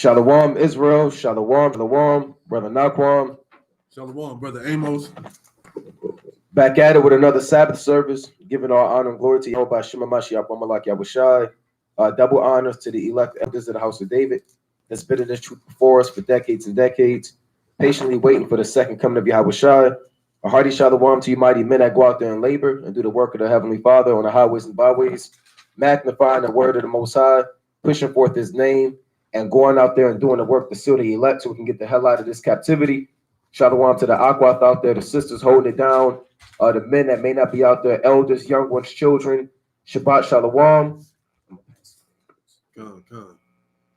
Shalom, Israel. Shalom, shalom, brother Naquam. Shalom, brother Amos. Back at it with another Sabbath service, giving all honor and glory to Yahweh Shema Mashiach Mamalak Yahushai. Double honors to the elect elders of the house of David that's been in this truth before us for decades and decades, patiently waiting for the second coming of Yahushai. A hearty shalom to you mighty men that go out there and labor and do the work of the Heavenly Father on the highways and byways, magnifying the word of the Most High, pushing forth His name, and going out there and doing the work to seal the elect so we can get the hell out of this captivity. Shalom to the Aquath out there, the sisters holding it down, the men that may not be out there, elders, young ones, children. Shabbat Shalom. Come.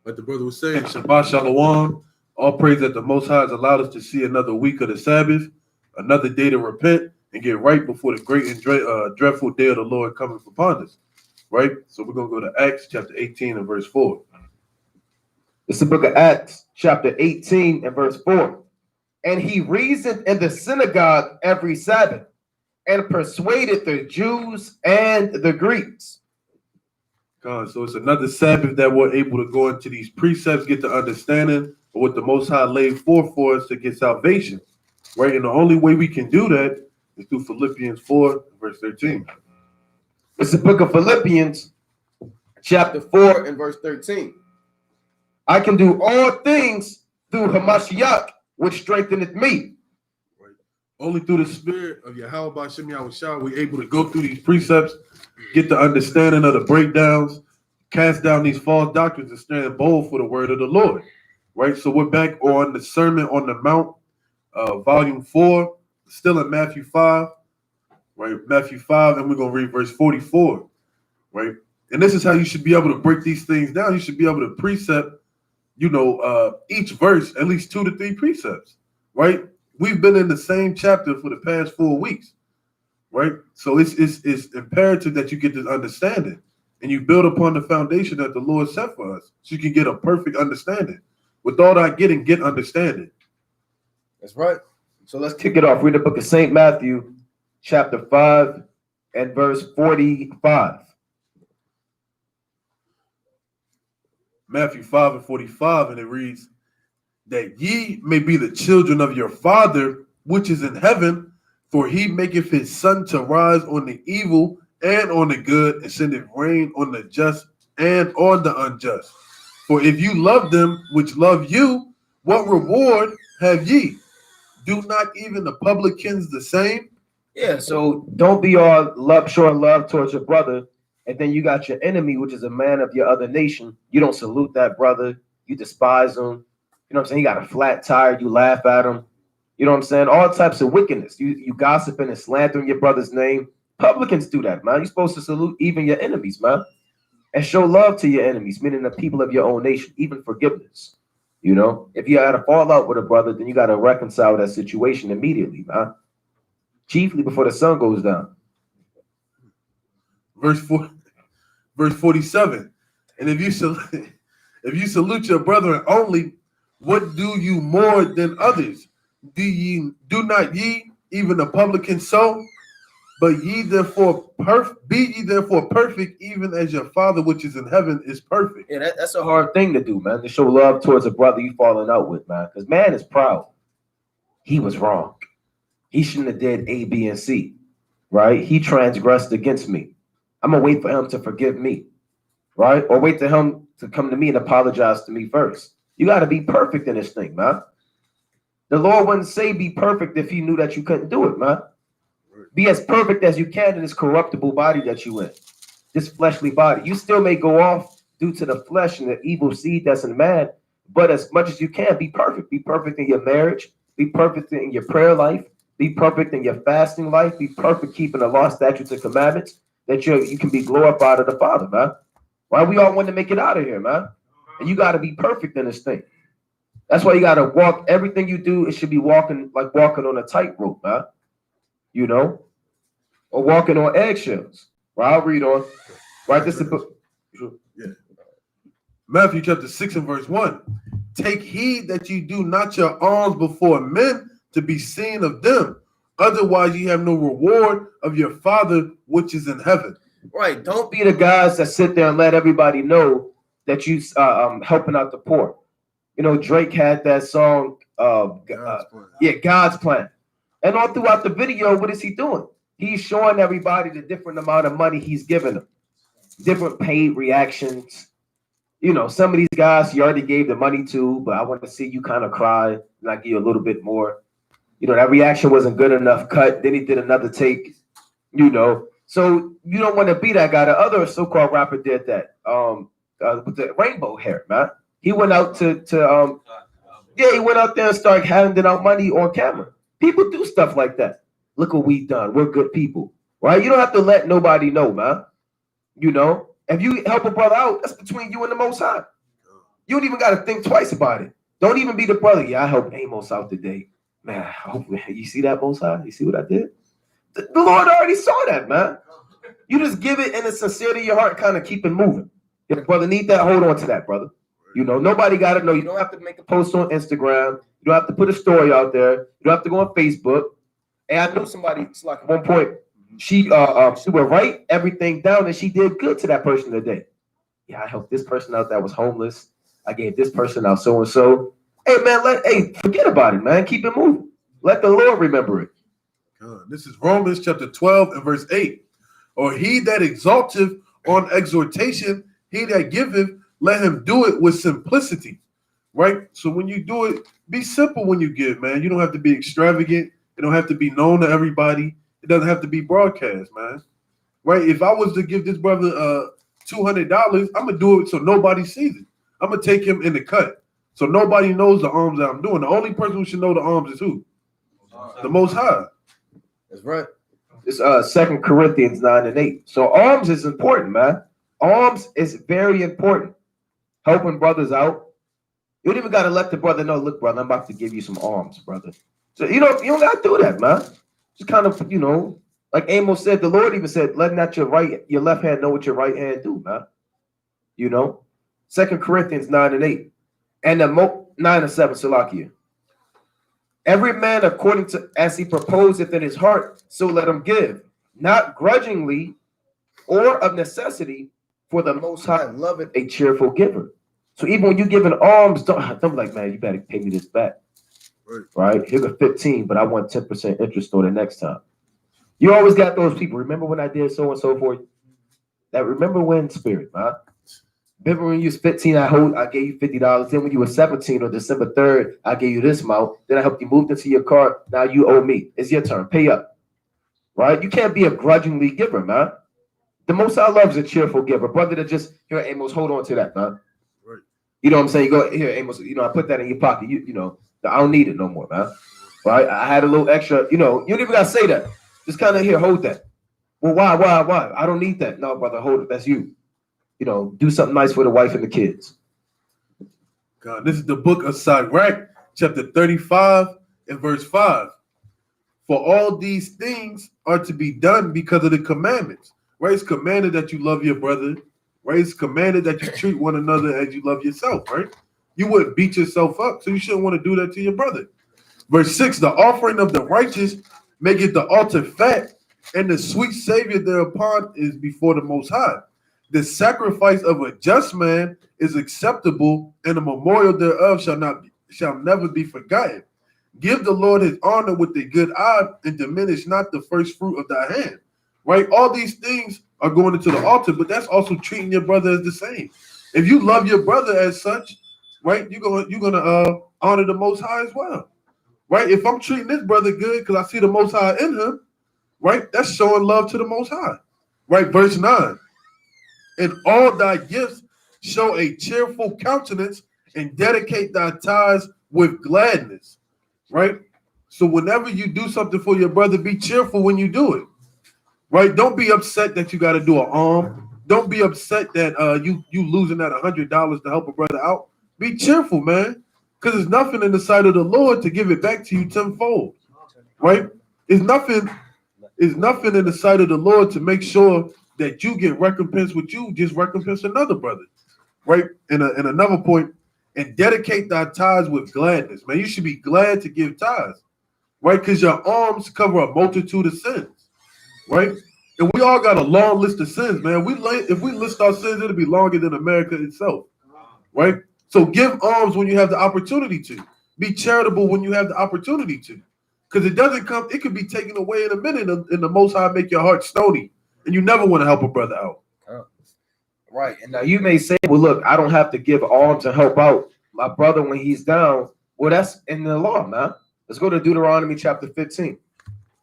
Like the brother was saying, Shabbat Shalom. All praise that the Most High has allowed us to see another week of the Sabbath, another day to repent and get right before the great and dreadful day of the Lord coming upon us. Right? So we're going to go to Acts chapter 18 and verse 4. It's the book of Acts, chapter 18 and verse 4. And he reasoned in the synagogue every Sabbath and persuaded the Jews and the Greeks. God, so it's another Sabbath that we're able to go into these precepts, get the understanding of what the Most High laid forth for us to get salvation. Right? And the only way we can do that is through Philippians 4, verse 13. It's the book of Philippians, chapter 4 and verse 13. I can do all things through Hamashiach, which strengtheneth me. Right. Only through the spirit of Yahweh B'Shem Yahushua, we're able to go through these precepts, get the understanding of the breakdowns, cast down these false doctrines, and stand bold for the word of the Lord. Right. So we're back on the Sermon on the Mount, volume 4, still in Matthew 5. Right. Matthew 5, and we're going to read verse 44. Right. And this is how you should be able to break these things down. You should be able to precept, each verse, at least 2 to 3 precepts, right? We've been in the same chapter for the past 4 weeks, right? So it's imperative that you get this understanding and you build upon the foundation that the Lord set for us so you can get a perfect understanding. With all that get understanding. That's right. So let's kick it off. Read the book of St. Matthew, chapter 5 and verse 45. Matthew 5 and 45, and it reads, that ye may be the children of your Father which is in heaven, for he maketh his sun to rise on the evil and on the good, and sendeth rain on the just and on the unjust. For if you love them which love you, what reward have ye? Do not even the publicans the same? Yeah, so don't be all showing love towards your brother, and then you got your enemy, which is a man of your other nation. You don't salute that brother. You despise him. You know what I'm saying? He got a flat tire. You laugh at him. You know what I'm saying? All types of wickedness. You gossiping and slandering your brother's name. Publicans do that, man. You're supposed to salute even your enemies, man. And show love to your enemies, meaning the people of your own nation, even forgiveness. You know? If you had a fallout with a brother, then you got to reconcile that situation immediately, man. Chiefly before the sun goes down. Verse 47. And if you salute your brethren only, what do you more than others? Do not ye even the publicans so? But be ye therefore perfect, even as your Father which is in heaven is perfect. Yeah, that's a hard thing to do, man. To show love towards a brother you falling out with, man. Because man is proud. He was wrong. He shouldn't have did A, B, and C. Right? He transgressed against me. I'm gonna wait for him to forgive me. Right? Or wait for him to come to me and apologize to me first. You got to be perfect in this thing, man. The Lord wouldn't say be perfect if he knew that you couldn't do it, man. Be as perfect as you can in this corruptible body that you in, this fleshly body. You still may go off due to the flesh and the evil seed that's in man, but as much as you can, be perfect. Be perfect in your marriage. Be perfect in your prayer life. Be perfect in your fasting life. Be perfect keeping the law, statutes, and commandments, that you can be glorified of the Father, man. Why we all want to make it out of here, man? And you got to be perfect in this thing. That's why you got to walk. Everything you do, it should be walking on a tightrope, man. You know, or walking on eggshells. Well, I'll read on. Right, this is the book. Yeah. Matthew chapter 6 and verse 1. Take heed that you do not your alms before men to be seen of them. Otherwise, you have no reward of your Father which is in heaven. Right. Don't be the guys that sit there and let everybody know that you helping out the poor. Drake had that song, God's Plan. And all throughout the video, what is he doing? He's showing everybody the different amount of money he's giving them, different paid reactions. Some of these guys he already gave the money to, but I want to see you kind of cry, and I give you a little bit more. That reaction wasn't good enough. Cut. Then he did another take. So you don't want to be that guy. The other so-called rapper did that. With the rainbow hair, man. He went out he went out there and started handing out money on camera. People do stuff like that. Look what we done. We're good people, right? You don't have to let nobody know, man. If you help a brother out, that's between you and the Most High. You don't even got to think twice about it. Don't even be the brother. Yeah, I helped Amos out today. Man, hopefully, you see that, Most High? You see what I did? The Lord already saw that, man. You just give it in the sincerity of your heart, kind of keep it moving. If the brother need that, hold on to that, brother. Nobody got to know. You don't have to make a post on Instagram. You don't have to put a story out there. You don't have to go on Facebook. And I know somebody, it's like at one point, she would write everything down and she did good to that person today. Yeah, I helped this person out that was homeless. I gave this person out so-and-so. Hey, man, forget about it, man. Keep it moving. Let the Lord remember it. This is Romans chapter 12 and verse 8. Or he that exalteth on exhortation, he that giveth, let him do it with simplicity. Right? So when you do it, be simple when you give, man. You don't have to be extravagant. It don't have to be known to everybody. It doesn't have to be broadcast, man. Right? If I was to give this brother $200, I'm gonna do it so nobody sees it. I'm gonna take him in the cut, so nobody knows the alms that I'm doing. The only person who should know the alms is who? The Most High. That's right. It's 2 Corinthians 9 and 8. So alms is important, man. Alms is very important. Helping brothers out. You don't even gotta let the brother know. Look, brother, I'm about to give you some alms, brother. So you don't gotta do that, man. Just kind of, like Amos said, the Lord even said, let not your left hand know what your right hand do, man. 2 Corinthians 9 and 8. And 9 and 7, Salakia. Every man according to as he proposeth in his heart, so let him give, not grudgingly or of necessity, for the Most High loveth a cheerful giver. So even when you give an alms, don't be like, man, you better pay me this back. Right? Here's a 15, but I want 10% interest on it next time. You always got those people. Remember when I did so and so for you? That remember when spirit, man. Remember when you was 15, I gave you $50. Then when you were 17 on December 3rd, I gave you this amount. Then I helped you move into your car. Now you owe me. It's your turn. Pay up. Right? You can't be a grudgingly giver, man. The Most High loves a cheerful giver. Brother that just, here, Amos, hold on to that, man. Right. You know what I'm saying? You go, here, Amos, I put that in your pocket. I don't need it no more, man. Right? I had a little extra, you don't even got to say that. Just kind of here, hold that. Well, why? I don't need that. No, brother, hold it. That's you. Do something nice for the wife and the kids. God, this is the book of Sirach, chapter 35 and verse 5. For all these things are to be done because of the commandments. Right? It's commanded that you love your brother. Right? It's commanded that you treat one another as you love yourself. Right? You wouldn't beat yourself up, so you shouldn't want to do that to your brother. Verse 6, the offering of the righteous maketh the altar fat, and the sweet savior thereupon is before the Most High. The sacrifice of a just man is acceptable, and the memorial thereof shall never be forgotten. Give the Lord his honor with a good eye, and diminish not the first fruit of thy hand. Right? All these things are going into the altar, but that's also treating your brother as the same. If you love your brother as such, right, you're gonna honor the Most High as well. Right? If I'm treating this brother good because I see the Most High in him, right, that's showing love to the Most High. Right? Verse 9. In all thy gifts show a cheerful countenance, and dedicate thy tithes with gladness. Right? So whenever you do something for your brother, be cheerful when you do it. Right? Don't be upset that you got to do an arm. Don't be upset that you losing that $100 to help a brother out. Be cheerful, man. Because there's nothing in the sight of the Lord to give it back to you tenfold. Right? It's nothing in the sight of the Lord to make sure that you get recompense with you, just recompense another brother. Right? And another point, and dedicate thy tithes with gladness. Man, you should be glad to give tithes. Right? Because your alms cover a multitude of sins. Right? And we all got a long list of sins, man. If we list our sins, it'll be longer than America itself. Right? So give alms when you have the opportunity to. Be charitable when you have the opportunity to. Because it doesn't come, it could be taken away in a minute, and the Most High make your heart stony. And you never want to help a brother out. Right. And now you may say, well, look, I don't have to give alms and help out my brother when he's down. Well, that's in the law, man. Let's go to Deuteronomy chapter 15.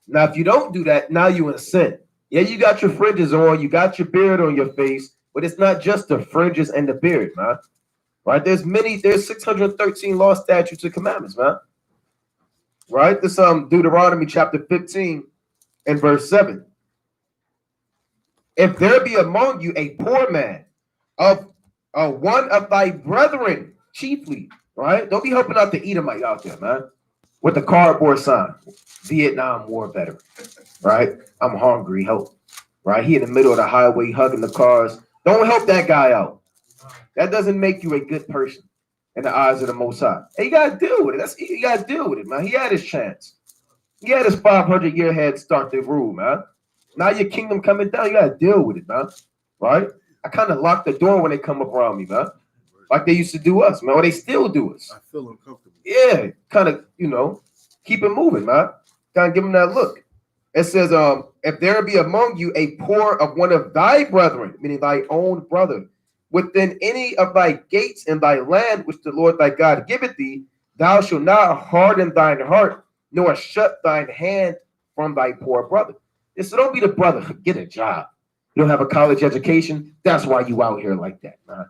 Now, if you don't do that, now you're in sin. Yeah, you got your fringes on, you got your beard on your face, but it's not just the fringes and the beard, man. Right? There's 613 law, statutes, and commandments, man. Right? This Deuteronomy chapter 15 and verse 7. If there be among you a poor man of one of thy brethren, chiefly, right? Don't be helping out the Edomite out there, man, with the cardboard sign, Vietnam War veteran, right? I'm hungry, help, right? He in the middle of the highway hugging the cars. Don't help that guy out. That doesn't make you a good person in the eyes of the Most High. Hey, you gotta deal with it. You gotta deal with it, man. He had his chance. He had his 500-year head start to rule, man. Now your kingdom coming down, you gotta deal with it, man. Right? I kind of lock the door when they come up around me, man. Like they used to do us, man. Or they still do us. I feel uncomfortable. Yeah, kind of, keep it moving, man. Kind of give them that look. It says, if there be among you a poor of one of thy brethren, meaning thy own brother, within any of thy gates in thy land, which the Lord thy God giveth thee, thou shalt not harden thine heart, nor shut thine hand from thy poor brother. So don't be the brother. Get a job. You don't have a college education. That's why you out here like that, man.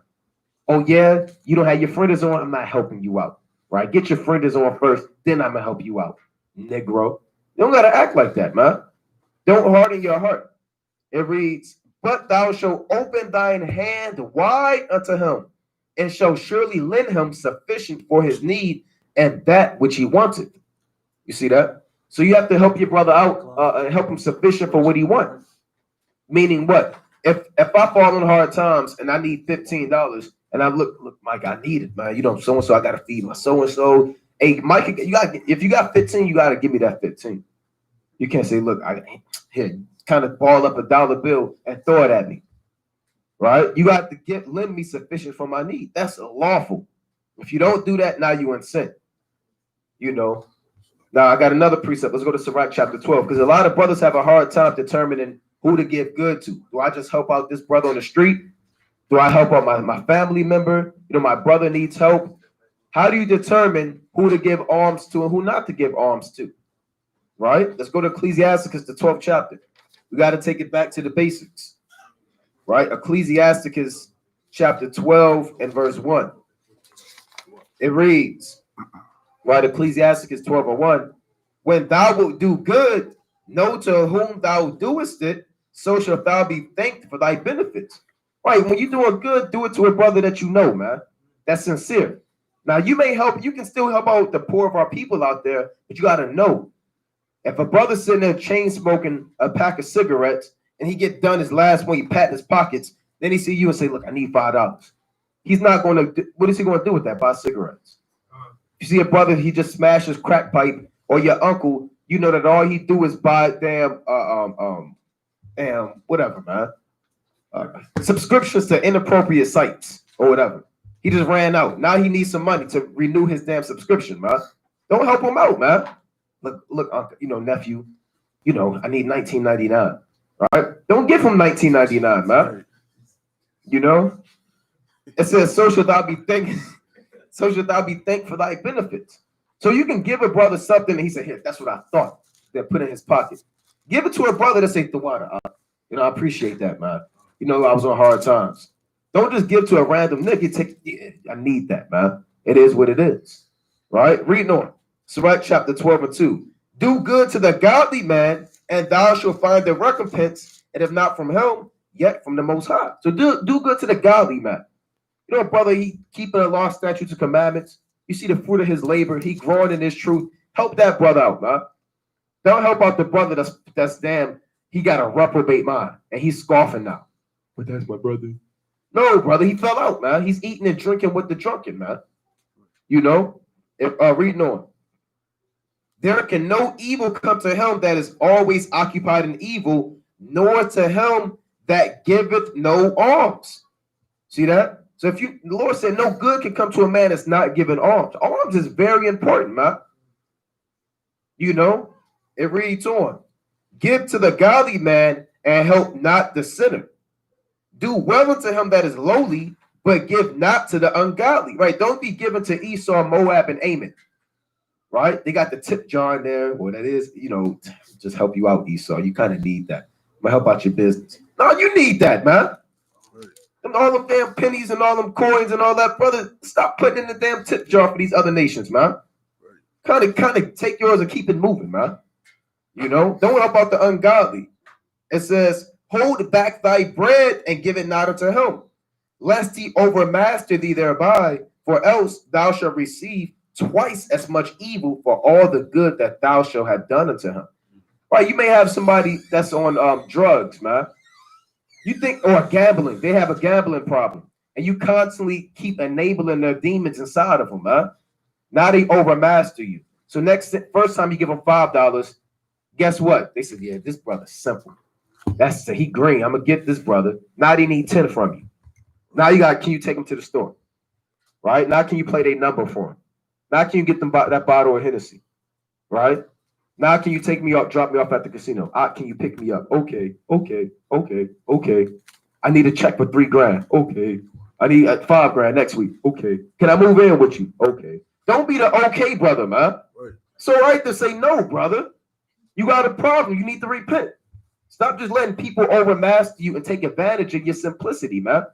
Oh yeah, you don't have your friends on. I'm not helping you out, right? Get your friends on first, then I'm gonna help you out, Negro. You don't gotta act like that, man. Don't harden your heart. It reads, but thou shalt open thine hand wide unto him, and shall surely lend him sufficient for his need and that which he wanted. You see that? So you have to help your brother out and help him sufficient for what he wants. Meaning what? If I fall in hard times and I need $15 and I look, Mike, I need it, man. So and so, I gotta feed my so and so. Hey, Mike, if you got 15, you gotta give me that 15. You can't say, look, here, kind of ball up a dollar bill and throw it at me. Right? You got to lend me sufficient for my need. That's lawful. If you don't do that, now you're in sin. Now I got another precept. Let's go to Sirach chapter 12, because a lot of brothers have a hard time determining who to give good to. Do I just help out this brother on the street? Do I help out my family member? My brother needs help. How do you determine who to give alms to and who not to give alms to? Right? Let's go to Ecclesiasticus, the 12th chapter. We got to take it back to the basics. Right? Ecclesiasticus chapter 12 and verse 1. It reads, right? Ecclesiasticus 12 and 1. When thou wilt do good, know to whom thou doest it, so shalt thou be thanked for thy benefits. Right? When you're doing good, do it to a brother that you know, man. That's sincere. Now, you can still help out the poor of our people out there, but you got to know. If a brother's sitting there chain smoking a pack of cigarettes and he get done his last one, he pat his pockets, then he see you and say, look, I need $5. He's not going to, what is he going to do with that? Buy cigarettes. You see a brother, he just smashes crack pipe, or your uncle, you know that all he do is buy whatever, man. Subscriptions to inappropriate sites or whatever. He just ran out. Now he needs some money to renew his damn subscription, man. Don't help him out, man. Look, uncle, nephew, I need $19.99. Right? Don't give him $19.99, man. It says, so shall thou be thanked for thy benefits. So you can give a brother something and he said, here, that's what I thought. They'll put in his pocket. Give it to a brother that say, the water. I appreciate that, man. I was on hard times. Don't just give to a random nigga. I need that, man. It is what it is. Right? Read on. Sirach chapter 12 and 2. Do good to the godly man, and thou shalt find the recompense, and if not from him, yet from the Most High. So do good to the godly man. Brother, he keeping the law, statutes, and commandments. You see the fruit of his labor. He growing in his truth. Help that brother out, man. Don't help out the brother that's damn, he got a reprobate mind, and he's scoffing now. But that's my brother. No, brother, he fell out, man. He's eating and drinking with the drunken, man. Reading on. There can no evil come to him that is always occupied in evil, nor to him that giveth no alms. See that? So if the Lord said no good can come to a man that's not giving alms. Alms is very important, man. You know, it reads on. Give to the godly man and help not the sinner. Do well unto him that is lowly, but give not to the ungodly. Right? Don't be given to Esau, Moab, and Ammon. Right? They got the tip jar in there, or that is, just help you out, Esau. You kind of need that. I'm gonna help out your business. No, you need that, man. And all them damn pennies and all them coins and all that, brother. Stop putting in the damn tip jar for these other nations, man. Kind of take yours and keep it moving, man. Don't help out the ungodly. It says, hold back thy bread and give it not unto him, lest he overmaster thee thereby, for else thou shalt receive twice as much evil for all the good that thou shalt have done unto him. Right? You may have somebody that's on drugs, man. You think, or gambling. They have a gambling problem, and you constantly keep enabling their demons inside of them, man. Now they overmaster you. So first time you give them $5, guess what? They said, yeah, this brother's simple. He green. I'm gonna get this brother. Now they need 10 from you. Now can you take him to the store? Right? Now can you play their number for him? Now can you get them that bottle of Hennessy? Right? Now can you take me up, drop me off at the casino? Can you pick me up? Okay. I need a check for $3,000. Okay. I need $5,000 next week. Okay. Can I move in with you? Okay. Don't be the okay brother, man. Right. It's all right to say no, brother. You got a problem. You need to repent. Stop just letting people overmaster you and take advantage of your simplicity, man.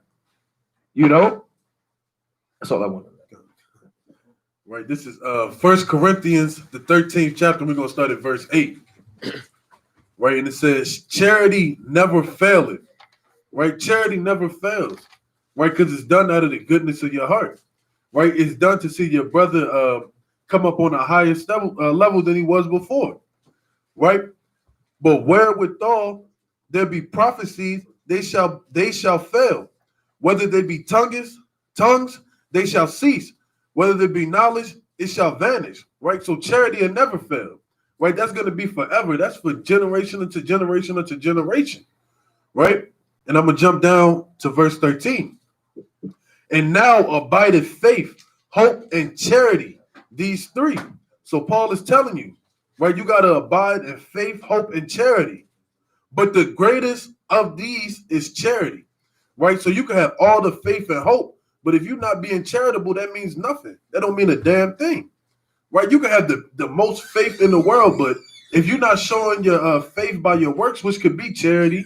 That's all I want. Right. This is 1 Corinthians, the 13th chapter. We're going to start at verse 8. Right. And it says, charity never faileth. Right. Charity never fails. Right. Because it's done out of the goodness of your heart. Right. It's done to see your brother come up on a higher level than he was before. Right. But wherewithal there be prophecies, they shall fail. Whether they be tongues, they shall cease. Whether there be knowledge, it shall vanish. Right? So charity will never fail. Right? That's going to be forever. That's for generation into generation into generation. Right? And I'm going to jump down to verse 13. And now abideth faith, hope, and charity, these three. So Paul is telling you, right? You got to abide in faith, hope, and charity. But the greatest of these is charity. Right? So you can have all the faith and hope, but if you're not being charitable, that means nothing. That don't mean a damn thing. Right? You can have the most faith in the world, but if you're not showing your faith by your works, which could be charity,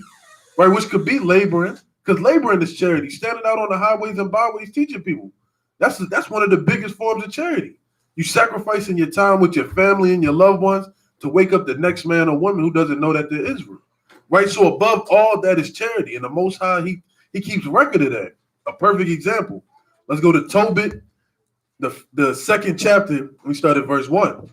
right? Which could be laboring, because laboring is charity. Standing out on the highways and byways teaching people. That's one of the biggest forms of charity. You sacrificing your time with your family and your loved ones to wake up the next man or woman who doesn't know that they're Israel. Right? So above all that is charity. And the Most High, he keeps record of that. A perfect example. Let's go to Tobit, the second chapter. We start at verse 1.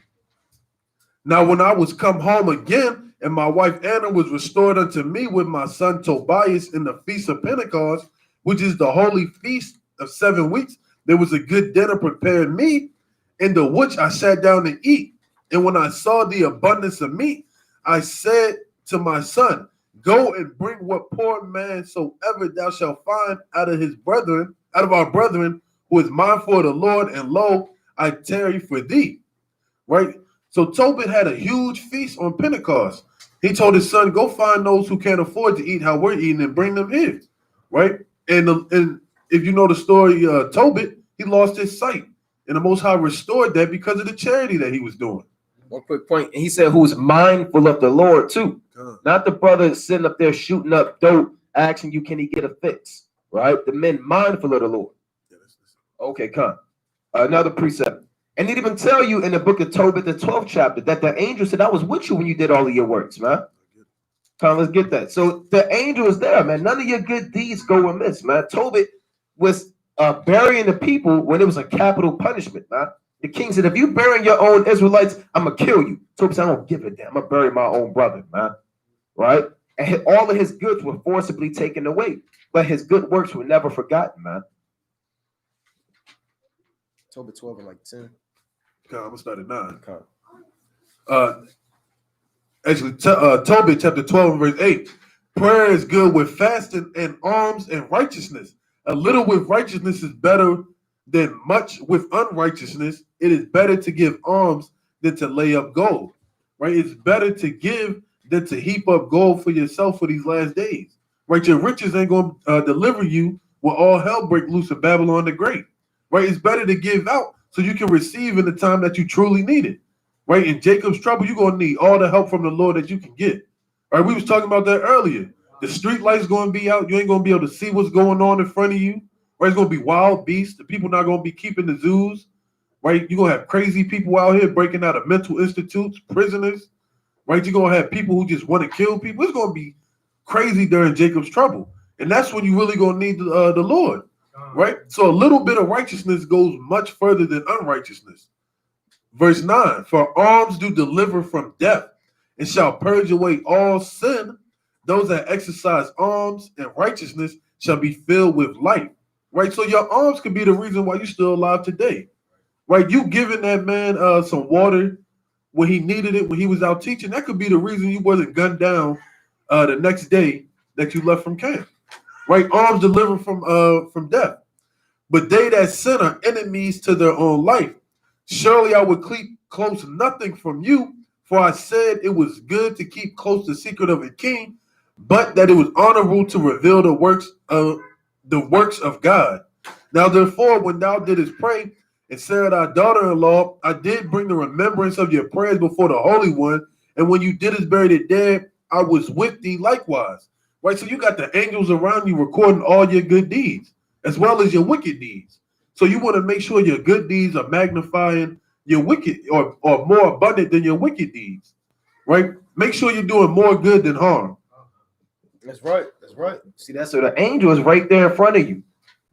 Now, when I was come home again, and my wife Anna was restored unto me with my son Tobias in the feast of Pentecost, which is the holy feast of 7 weeks, there was a good dinner prepared me, in the which I sat down and eat. And when I saw the abundance of meat, I said to my son, go and bring what poor man soever thou shalt find out of our brethren, who is mindful of the Lord, and lo, I tarry for thee. Right? So Tobit had a huge feast on Pentecost. He told his son, go find those who can't afford to eat how we're eating and bring them here. Right? And if you know the story, Tobit, he lost his sight. And the Most High restored that because of the charity that he was doing. One quick point. He said, who's mindful of the Lord too. Not the brother sitting up there shooting up dope, asking you, can he get a fix? Right? The men mindful of the Lord. Okay, come. Another precept. And it even tell you in the book of Tobit, the 12th chapter, that the angel said, I was with you when you did all of your works, man. Come, let's get that. So the angel is there, man. None of your good deeds go amiss, man. Tobit was burying the people when it was a capital punishment, man. The king said, if you bury your own Israelites, I'm going to kill you. Tobit said, I don't give a damn. I'm going to bury my own brother, man. Right? And all of his goods were forcibly taken away, but his good works were never forgotten, man. Tobit 12 and like 10. Okay, I'm going to start at 9. Okay. Tobit chapter 12 and verse 8. Prayer is good with fasting and alms and righteousness. A little with righteousness is better than much with unrighteousness. It is better to give alms than to lay up gold, right? It's better to give than to heap up gold for yourself for these last days, right? Your riches ain't going to deliver you when all hell break loose in Babylon the Great, right? It's better to give out so you can receive in the time that you truly need it, right? In Jacob's trouble, you're going to need all the help from the Lord that you can get, right? We was talking about that earlier. The street light's going to be out. You ain't going to be able to see what's going on in front of you, right? It's going to be wild beasts. The people not going to be keeping the zoos, right? You're going to have crazy people out here breaking out of mental institutes, prisoners, right? You're going to have people who just want to kill people. It's going to be crazy during Jacob's trouble. And that's when you really going to need the Lord, right? So a little bit of righteousness goes much further than unrighteousness. Verse 9, for alms do deliver from death and shall purge away all sin. Those that exercise alms and righteousness shall be filled with life, right? So your alms could be the reason why you're still alive today, right? You giving that man some water when he needed it, when he was out teaching, that could be the reason you wasn't gunned down the next day that you left from camp, right? Alms deliver from death. But they that sin are enemies to their own life. Surely I would keep close nothing from you, for I said it was good to keep close the secret of a king, but that it was honorable to reveal the works of God. Now therefore, when thou didst pray and Sarah thy daughter-in-law, I did bring the remembrance of your prayers before the Holy One, and when you didst bury the dead, I was with thee likewise. Right, so you got the angels around you recording all your good deeds as well as your wicked deeds. So you want to make sure your good deeds are magnifying your wicked or more abundant than your wicked deeds, right? Make sure you're doing more good than harm. That's right. That's right. See, that's so the angel is right there in front of you,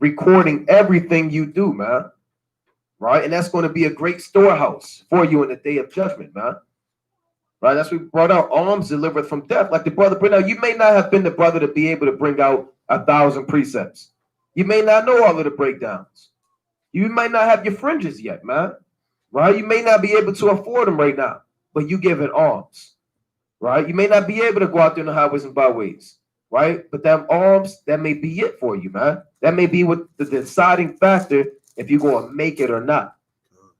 recording everything you do, man. Right? And that's going to be a great storehouse for you in the day of judgment, man. Right? That's what we brought out. Alms delivered from death. Like the brother bring out, you may not have been the brother to be able to bring out 1,000 precepts. You may not know all of the breakdowns. You might not have your fringes yet, man. Right? You may not be able to afford them right now, but you give it alms. Right? You may not be able to go out there in the highways and byways. Right? But them alms, that may be it for you, man. That may be what the deciding factor if you're going to make it or not.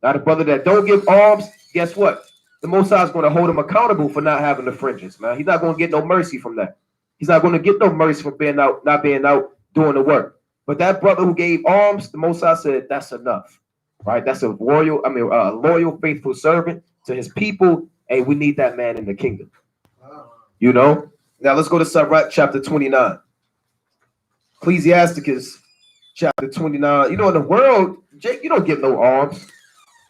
Now, the brother that don't give alms, guess what? The Most High is going to hold him accountable for not having the fringes, man. He's not going to get no mercy from that. He's not going to get no mercy from not being out doing the work. But that brother who gave alms, the Most High said, that's enough, right? That's a loyal, faithful servant to his people. Hey, we need that man in the kingdom. You know? Now, let's go to Sabbath chapter 29. Ecclesiasticus chapter 29. You know, in the world, Jake, you don't get no alms.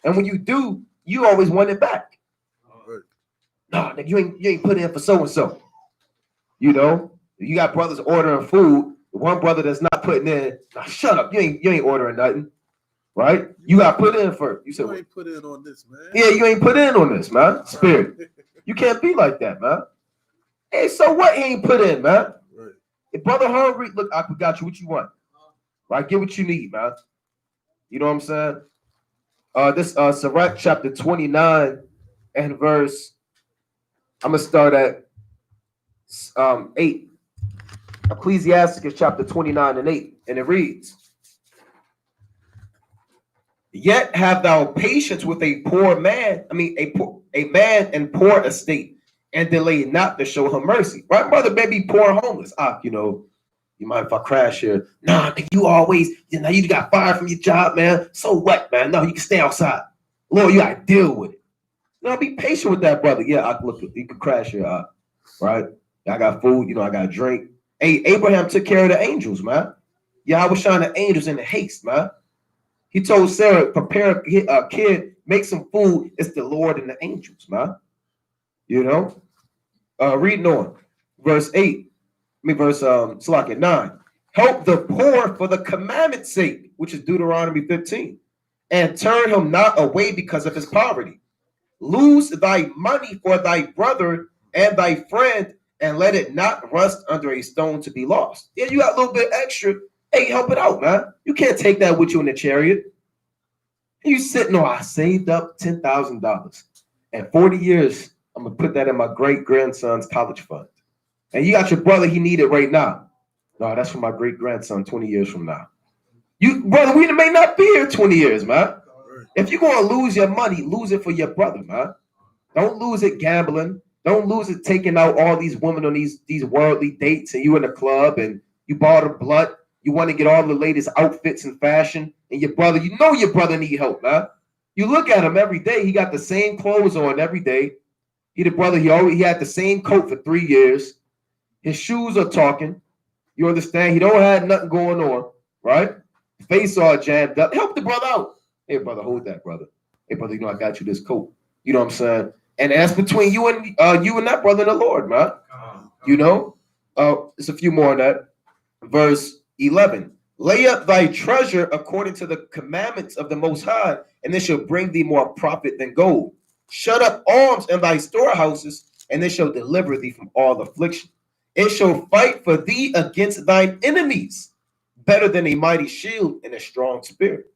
And when you do, you always want it back. No, you ain't put in for so-and-so. You know, you got brothers ordering food. One brother that's not putting in, nah, shut up. You ain't ordering nothing. Right? You got put in for. You said, you ain't put in on this, man. Yeah, you ain't put in on this, man. Spirit. You can't be like that, man. Hey, so what he ain't put in, man? Right. If brother hungry, look, I got you what you want. Right? Get what you need, man. You know what I'm saying? This Sirach chapter 29 and verse, I'm gonna start at 8. Ecclesiasticus chapter 29 and 8, and it reads, yet have thou patience with a poor man, a man in poor estate, and delay not to show him mercy. Right, brother, maybe poor homeless. You know, you mind if I crash here? Nah, you always, you got fired from your job, man. So what, man? No, you can stay outside. Lord, you gotta deal with it. Be patient with that, brother. Yeah, look, you can crash here, right? I got food, I got drink. Hey, Abraham took care of the angels, man. Yeah, I was showing the angels in the haste, man. He told Sarah, prepare a kid, make some food. It's the Lord and the angels, man. You know? Reading on. Verse 8. Verse 9. Help the poor for the commandment's sake, which is Deuteronomy 15. And turn him not away because of his poverty. Lose thy money for thy brother and thy friend, and let it not rust under a stone to be lost. Yeah, you got a little bit extra. Hey, help it out, man. You can't take that with you in the chariot. You sitting on, I saved up $10,000. And 40 years, I'm going to put that in my great-grandson's college fund. And you got your brother, he need it right now. No, that's for my great-grandson 20 years from now. You, brother, we may not be here 20 years, man. If you're gonna lose your money, lose it for your brother, man. Don't lose it gambling. Don't lose it taking out all these women on these worldly dates, and you in the club and you bought a blood. You want to get all the latest outfits and fashion, and your brother, you know your brother need help, man. You look at him every day. He got the same clothes on every day. He the brother. He had the same coat for 3 years. His shoes are talking. You understand? He don't have nothing going on, right? Face all jammed up. Help the brother out. Hey, brother, hold that, brother. Hey, brother, you know I got you this coat. You know what I'm saying? And that's between you and that brother in the Lord, man. You know? It's a few more on that. Verse 11. Lay up thy treasure according to the commandments of the Most High, and it shall bring thee more profit than gold. Shut up alms in thy storehouses, and it shall deliver thee from all affliction. It shall fight for thee against thine enemies, better than a mighty shield and a strong spirit.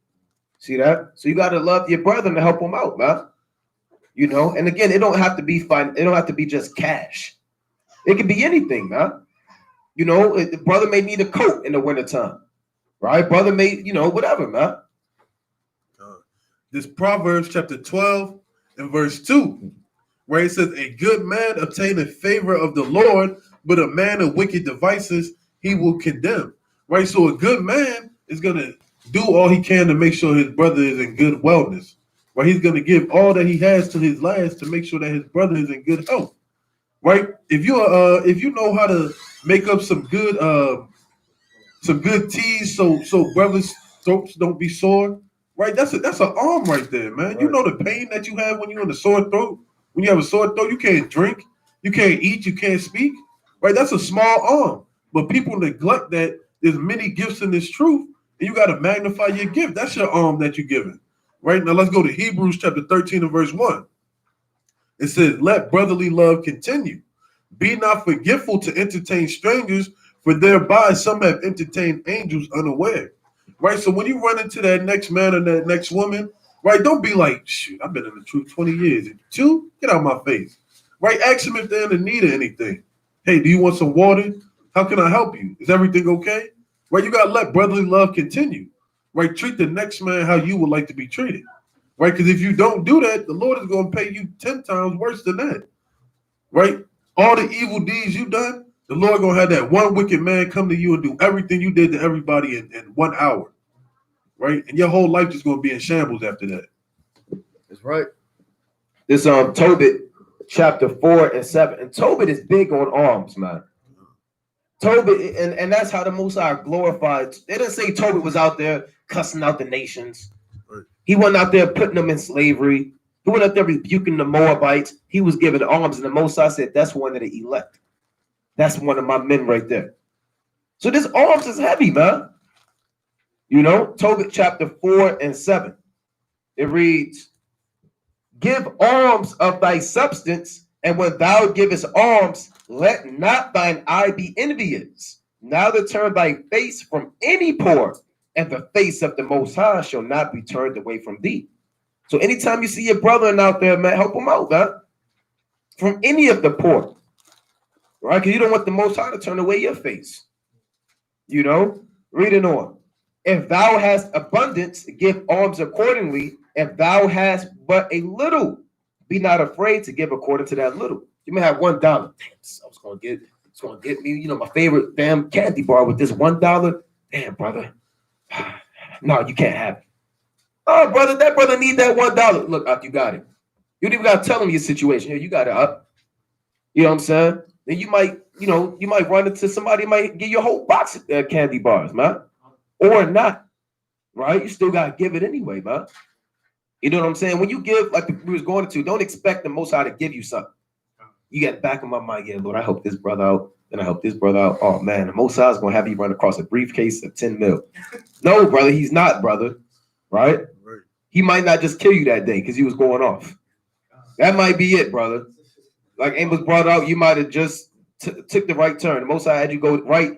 See that? So you got to love your brother to help him out, man. You know, and again, it don't have to be fine. It don't have to be just cash. It can be anything, man. You know, the brother may need a coat in the wintertime, right? Brother may, you know, whatever, man. This Proverbs chapter 12 and verse 2, where it says, a good man obtaineth favor of the Lord, but a man of wicked devices he will condemn. Right? So a good man is going to do all he can to make sure his brother is in good wellness. Right? He's going to give all that he has to his last to make sure that his brother is in good health. Right? If you know how to make up some good teas so brothers' throats don't be sore, right? That's an arm right there, man. Right. You know the pain that you have when you're in a sore throat. When you have a sore throat, you can't drink, you can't eat, you can't speak. Right? That's a small arm. But people neglect that there's many gifts in this truth, and you got to magnify your gift. That's your arm that you're giving. Right? Now let's go to Hebrews chapter 13 and verse 1. It says, let brotherly love continue. Be not forgetful to entertain strangers, for thereby some have entertained angels unaware. Right? So when you run into that next man or that next woman, right, don't be like, shoot, I've been in the truth 20 years. Two, get out of my face. Right? Ask them if they're in need of anything. Hey, do you want some water? How can I help you? Is everything okay? Right? You got to let brotherly love continue. Right? Treat the next man how you would like to be treated. Right? Because if you don't do that, the Lord is going to pay you 10 times worse than that. Right? All the evil deeds you done, the Lord going to have that one wicked man come to you and do everything you did to everybody in 1 hour. Right? And your whole life just going to be in shambles after that. That's right. This Tobit chapter 4 and 7. And Tobit is big on arms, man. Tobit, and that's how the Most High are glorified. They didn't say Tobit was out there cussing out the nations. Right. He wasn't out there putting them in slavery. He went out there rebuking the Moabites. He was giving arms, and the Most High said, that's one of the elect. That's one of my men right there. So this arms is heavy, man. You know, Tobit chapter 4 and 7. It reads, give alms of thy substance, and when thou givest alms, let not thine eye be envious. Neither turn thy face from any poor, and the face of the Most High shall not be turned away from thee. So anytime you see your brother out there, man, help him out, man. From any of the poor. Right? Because you don't want the Most High to turn away your face. You know? Reading on. If thou hast abundance, give alms accordingly. If thou hast but a little, be not afraid to give according to that little. You may have $1. Damn, it's gonna get me, you know, my favorite damn candy bar with this $1. Damn, brother. No, you can't have it. Oh, brother, that brother need that $1. Look, up, you got it. You don't even gotta tell him your situation. Here, you got it up. You know what I'm saying? Then you might run into somebody might give you a whole box of candy bars, man. Or not. Right? You still gotta give it anyway, man. You know what I'm saying? When you give, like we was going to, don't expect the Most High to give you something. You get back in my mind, yeah, Lord, I help this brother out, and I help this brother out. Oh man, the Most High is gonna have you run across a briefcase of 10 mil. No, brother, he's not, brother. Right? He might not just kill you that day because he was going off. That might be it, brother. Like Amos brought out, you might have just took the right turn. The Most High had you go right.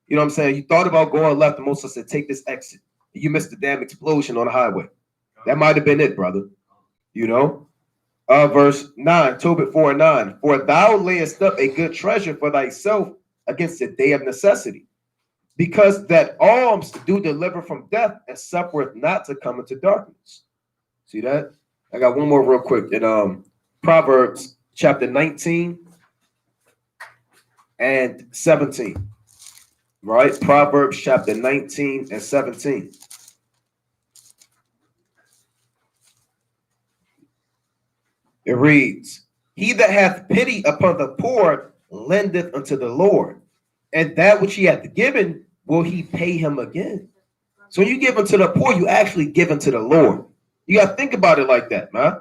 You know what I'm saying? You thought about going left. The Most High said, take this exit. You missed the damn explosion on the highway. That might have been it, brother. You know? Verse 9, Tobit 4 and 9. For thou layest up a good treasure for thyself against the day of necessity. because that alms do deliver from death, and suffereth not to come into darkness. See that? I got one more real quick. In Proverbs chapter 19 and 17. Right? Proverbs chapter 19 and 17. It reads, he that hath pity upon the poor lendeth unto the Lord, and that which he hath given will he pay him again. So when you give unto the poor, you actually give unto the Lord. You got to think about it like that, man.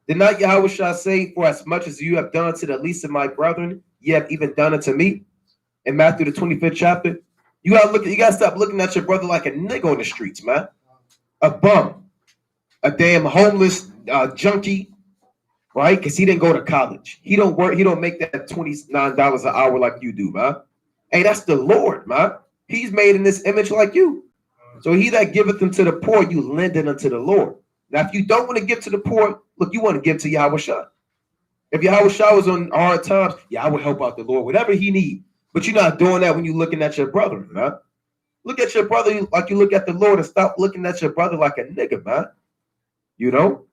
Did not Yahweh shall say, for as much as you have done to the least of my brethren, ye have even done it to me? In Matthew the 25th chapter, you gotta stop looking at your brother like a nigga on the streets, man. A bum, a damn homeless junkie, right? Because he didn't go to college. He don't work. He don't make that $29 an hour like you do, man. Hey, that's the Lord, man. He's made in this image like you. So he that giveth unto the poor, you lend it unto the Lord. Now, if you don't want to give to the poor, look, you want to give to Yahweh Shah. If Yahweh Shah was on hard times, I would help out the Lord, whatever he need. But you're not doing that when you're looking at your brother, man. Look at your brother like you look at the Lord, and stop looking at your brother like a nigga, man. You know?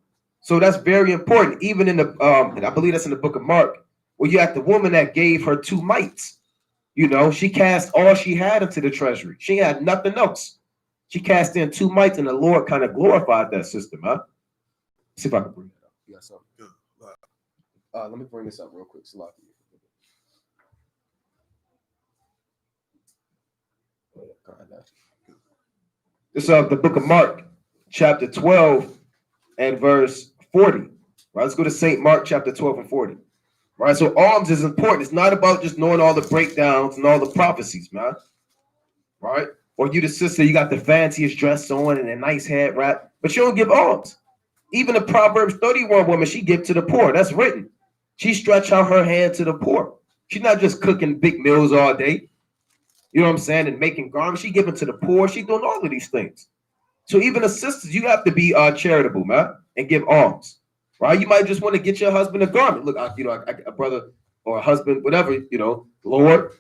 So that's very important. Even in the, and I believe that's in the book of Mark, where you have the woman that gave her 2 mites. You know, she cast all she had into the treasury. She had nothing else. She cast in 2 mites, and the Lord kind of glorified that system, huh? See if I can bring that up. You got something? Let me bring this up real quick. This is the book of Mark, chapter 12 and verse 40. Right, let's go to St. Mark, chapter 12 and 40. Right, so alms is important. It's not about just knowing all the breakdowns and all the prophecies, man. Right? Or you the sister, you got the fanciest dress on and a nice head wrap, but you don't give alms. Even the Proverbs 31 woman, she give to the poor. That's written. She stretch out her hand to the poor. She's not just cooking big meals all day. You know what I'm saying? And making garments. She giving to the poor. She doing all of these things. So even the sisters, you have to be charitable, man, and give alms. Right? You might just want to get your husband a garment. Look, a brother or a husband, whatever, Lord,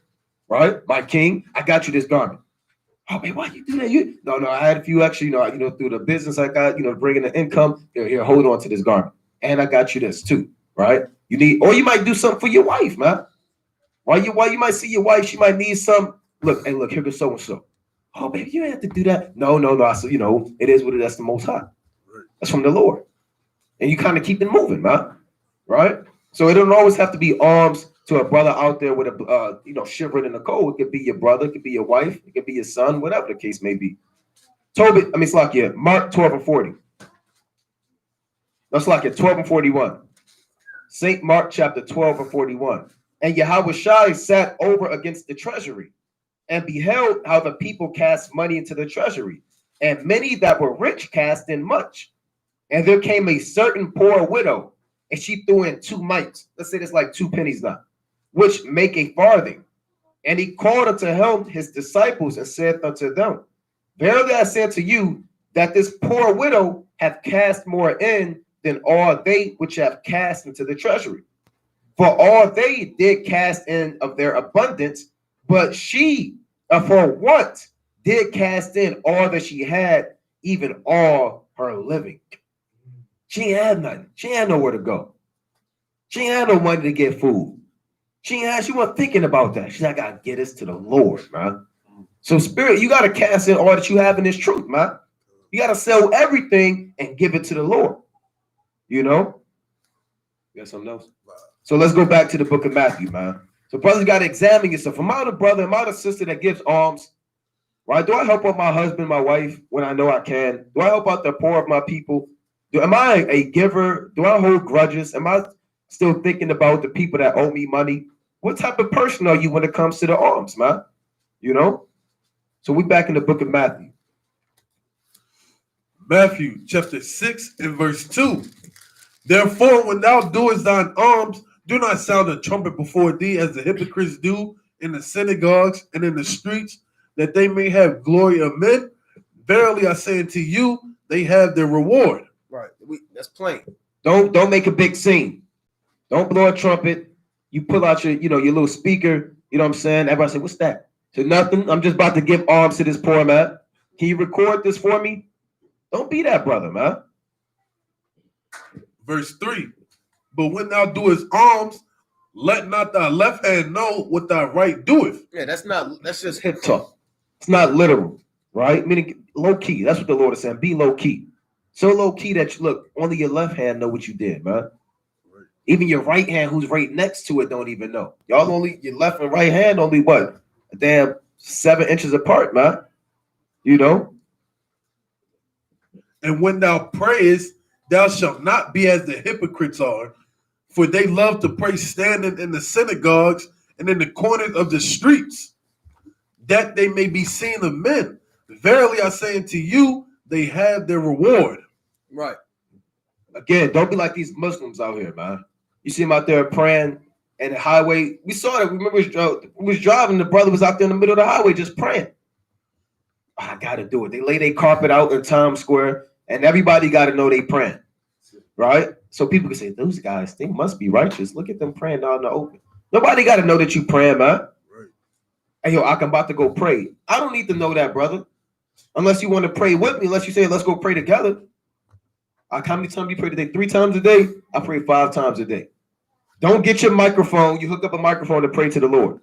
right? My king, I got you this garment. Oh man, why you do that? No, I had a few extra, through the business I got, bringing the income. Here, hold on to this garment. And I got you this too, right? Or you might do something for your wife, man. Why you might see your wife, she might need some. Look, here goes so and so. Oh, baby, you have to do that. No. I said, it is what it is. That's the Most High. That's from the Lord. And you kind of keep it moving, man. Right? So it don't always have to be alms to a brother out there with a, shivering in the cold. It could be your brother, it could be your wife, it could be your son, whatever the case may be. Mark 12 and 40. That's like it, 12 and 41. St. Mark chapter 12 and 41. And Yahweh Shai sat over against the treasury and beheld how the people cast money into the treasury. And many that were rich cast in much. And there came a certain poor widow, and she threw in 2 mites. Let's say it's like 2 pennies now, which make a farthing. And he called unto him his disciples and said unto them, verily I say unto you, that this poor widow hath cast more in than all they which have cast into the treasury. For all they did cast in of their abundance, but she, for want, did cast in all that she had, even all her living. She ain't had nothing. She ain't had nowhere to go. She ain't had no money to get food. She wasn't thinking about that. She's like, I gotta get this to the Lord, man. So spirit, you gotta cast in all that you have in this truth, man. You gotta sell everything and give it to the Lord. You got something else? So let's go back to the book of Matthew, man. So brothers gotta examine yourself. Am I the brother? Am I the sister that gives alms? Right? Do I help out my husband, my wife when I know I can? Do I help out the poor of my people? Am I a giver? Do I hold grudges? Am I still thinking about the people that owe me money? What type of person are you when it comes to the alms, man? So we back in the book of Matthew. Matthew chapter 6 and verse 2. Therefore, when thou doest thine alms, do not sound a trumpet before thee as the hypocrites do in the synagogues and in the streets, that they may have glory of men. Verily I say unto you, they have their reward. Right. That's plain. Don't make a big scene. Don't blow a trumpet. You pull out your little speaker. You know what I'm saying? Everybody say, what's that? To nothing. I'm just about to give alms to this poor man. Can you record this for me? Don't be that brother, man. Verse 3. But when thou doest alms, let not thy left hand know what thy right doeth. Yeah, that's just hip talk. It's not literal, right? Meaning low key. That's what the Lord is saying. Be low key. So low key that you look, only your left hand know what you did, man. Right. Even your right hand, who's right next to it, don't even know. Y'all only your left and right hand only what? A damn 7 inches apart, man. You know? And when thou prayest, thou shalt not be as the hypocrites are, for they love to pray standing in the synagogues and in the corners of the streets, that they may be seen of men. Verily I say unto you, they have their reward. Right. Again, don't be like these Muslims out here, man. You see them out there praying and the highway. We saw that. Remember, we was driving. The brother was out there in the middle of the highway just praying. I got to do it. They lay their carpet out in Times Square, and everybody got to know they praying, right? So people can say, those guys, they must be righteous. Look at them praying out in the open. Nobody got to know that you praying, man. Right. Hey, yo, I'm about to go pray. I don't need to know that, brother. Unless you want to pray with me, unless you say, let's go pray together. How many times you pray today? 3 times a day? I pray 5 times a day. Don't get your microphone. You hook up a microphone to pray to the Lord.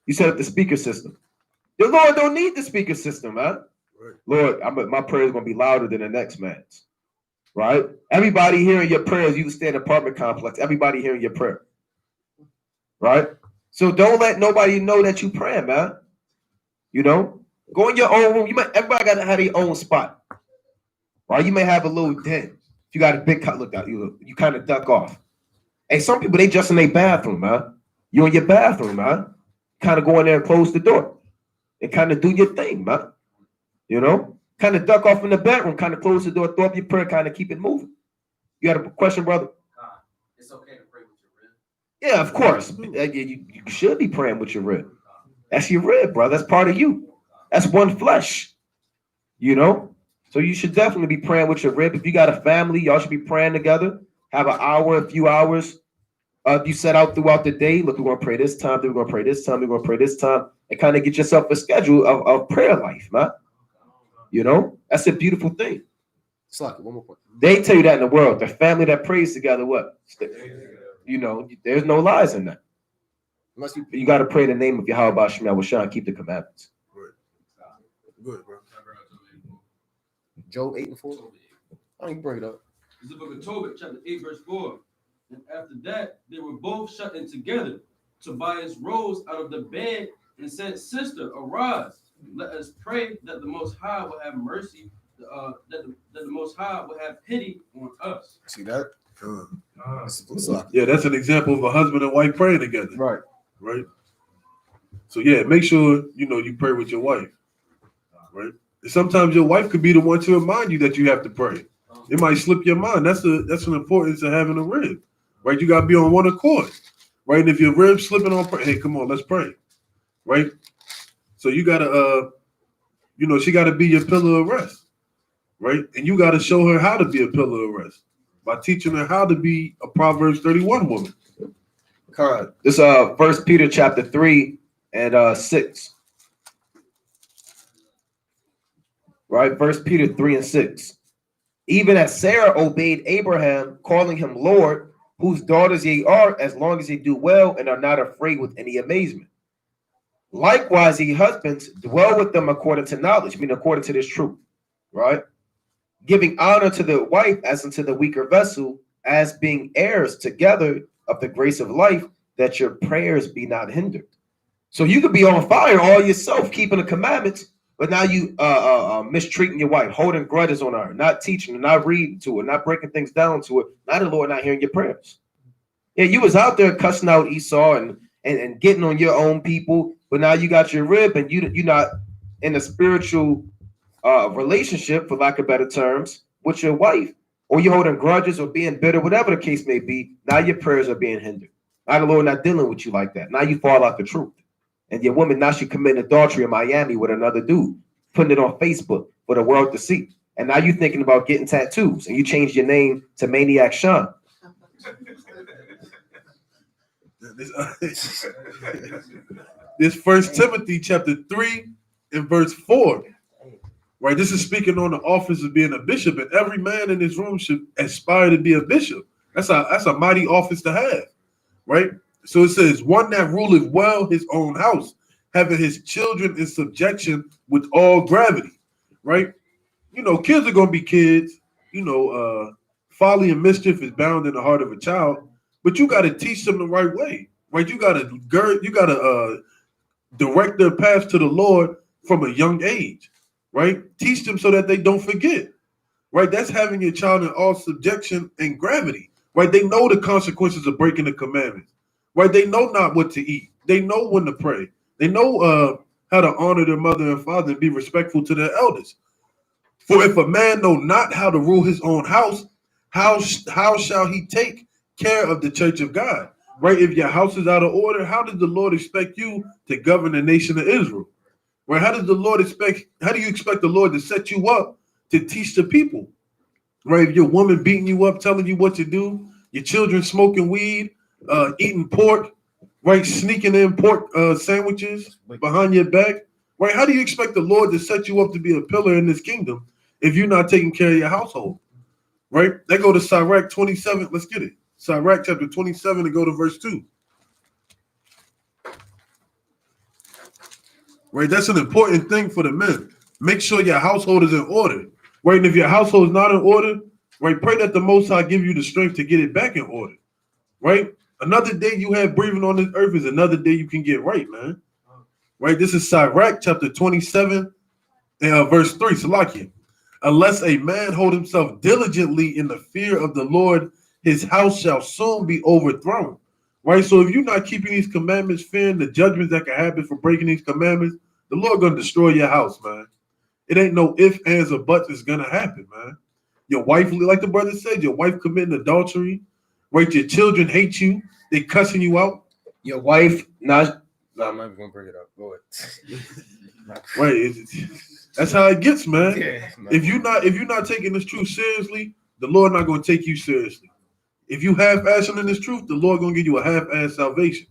You set up the speaker system. The Lord don't need the speaker system, man. Right. Lord, my prayer is going to be louder than the next man's. Right? Everybody hearing your prayers, you can stay in an apartment complex. Everybody hearing your prayer. Right? So don't let nobody know that you praying, man. You know? Go in your own room. Everybody got to have their own spot. Right? You may have a little den. If you got a big cut, look out, you kind of duck off. Hey, some people, they just in their bathroom, man. You in your bathroom, man. Kind of go in there and close the door. And kind of do your thing, man. You know? Kind of duck off in the bedroom, kind of close the door, throw up your prayer, kind of keep it moving. You got a question, brother? It's okay to pray with your rib. Yeah, of course. You should be praying with your rib. That's your rib, brother. That's part of you. That's one flesh. You know? So you should definitely be praying with your rib. If you got a family, y'all should be praying together. Have an hour, a few hours. You set out throughout the day. Look, we're going to pray this time. Then we're going to pray this time. We're going to pray this time. And kind of get yourself a schedule of prayer life, man. You know? That's a beautiful thing. Slack it, one more point. They tell you that in the world. The family that prays together, what? You know, there's no lies in that. You got to pray in the name of Yahweh Shema Washan, keep the commandments. Good, bro. Job 8:4. I ain't bring it up. It's the book of Tobit, chapter 8, verse 4. And after that, they were both shut in together. Tobias rose out of the bed and said, Sister, arise. Let us pray that the Most High will have mercy, that the Most High will have pity on us. See that? Yeah, that's an example of a husband and wife praying together. Right. Right. So yeah, make sure you pray with your wife. Right. And sometimes your wife could be the one to remind you that you have to pray. It might slip your mind. That's an importance of having a rib. Right. You gotta be on one accord. Right. And if your rib's slipping on, hey, come on, let's pray. Right. So you gotta she gotta be your pillar of rest. Right. And you gotta show her how to be a pillar of rest by teaching her how to be a Proverbs 31 woman. This 1 Peter chapter 3 and 6. Right, 1 Peter 3 and 6. Even as Sarah obeyed Abraham, calling him Lord, whose daughters ye are, as long as ye do well and are not afraid with any amazement. Likewise, ye husbands, dwell with them according to knowledge, meaning according to this truth, right? Giving honor to the wife as unto the weaker vessel, as being heirs together of the grace of life, that your prayers be not hindered. So you could be on fire all yourself, keeping the commandments, but now you mistreating your wife, holding grudges on her, not teaching her, not reading to her, not breaking things down to her. Now the Lord not hearing your prayers. Yeah, you was out there cussing out Esau and getting on your own people, but now you got your rib and you're not in a spiritual relationship, for lack of better terms, with your wife, or you're holding grudges or being bitter, whatever the case may be. Now your prayers are being hindered. Now the Lord not dealing with you like that. Now you fall out the truth. And your woman, now she committing adultery in Miami with another dude, putting it on Facebook for the world to see. And now you thinking about getting tattoos, and you changed your name to Maniac Sean. This First Timothy chapter 3 and verse 4. Right, this is speaking on the office of being a bishop, and every man in this room should aspire to be a bishop. That's a mighty office to have, right? So it says, one that ruleth well his own house, having his children in subjection with all gravity, right? You know, kids are gonna be kids. You know, folly and mischief is bound in the heart of a child, but you got to teach them the right way, right? You got to direct their path to the Lord from a young age, right? Teach them so that they don't forget, right? That's having your child in all subjection and gravity, right? They know the consequences of breaking the commandments, right? They know not what to eat. They know when to pray. They know how to honor their mother and father and be respectful to their elders. For if a man know not how to rule his own house, how shall he take care of the church of God? Right? If your house is out of order, how does the Lord expect you to govern the nation of Israel? Right? How do you expect the Lord to set you up to teach the people? Right? If your woman beating you up, telling you what to do, your children smoking weed, eating pork, right? Sneaking in pork sandwiches behind your back. Right? How do you expect the Lord to set you up to be a pillar in this kingdom if you're not taking care of your household? Right? They go to Sirach 27. Let's get it. Sirach chapter 27 and go to verse 2. Right? That's an important thing for the men. Make sure your household is in order. Right? And if your household is not in order, right, pray that the Most High give you the strength to get it back in order. Right? Another day you have breathing on this earth is another day you can get right, man. Right? This is Sirach chapter 27 and verse 3. Salakia. Unless a man hold himself diligently in the fear of the Lord, his house shall soon be overthrown. Right? So if you're not keeping these commandments, fearing the judgments that can happen for breaking these commandments, the Lord gonna destroy your house, man. It ain't no ifs, ands, or buts. It's gonna happen, man. Your wife, like the brother said, your wife committing adultery. Right? Your children hate you. They cussing you out. Your wife not. No, I'm not even gonna bring it up. Go ahead. Right? That's how it gets, man. Yeah, If you're not taking this truth seriously, the Lord not gonna take you seriously. If you half-assing in this truth, the Lord gonna give you a half-ass salvation.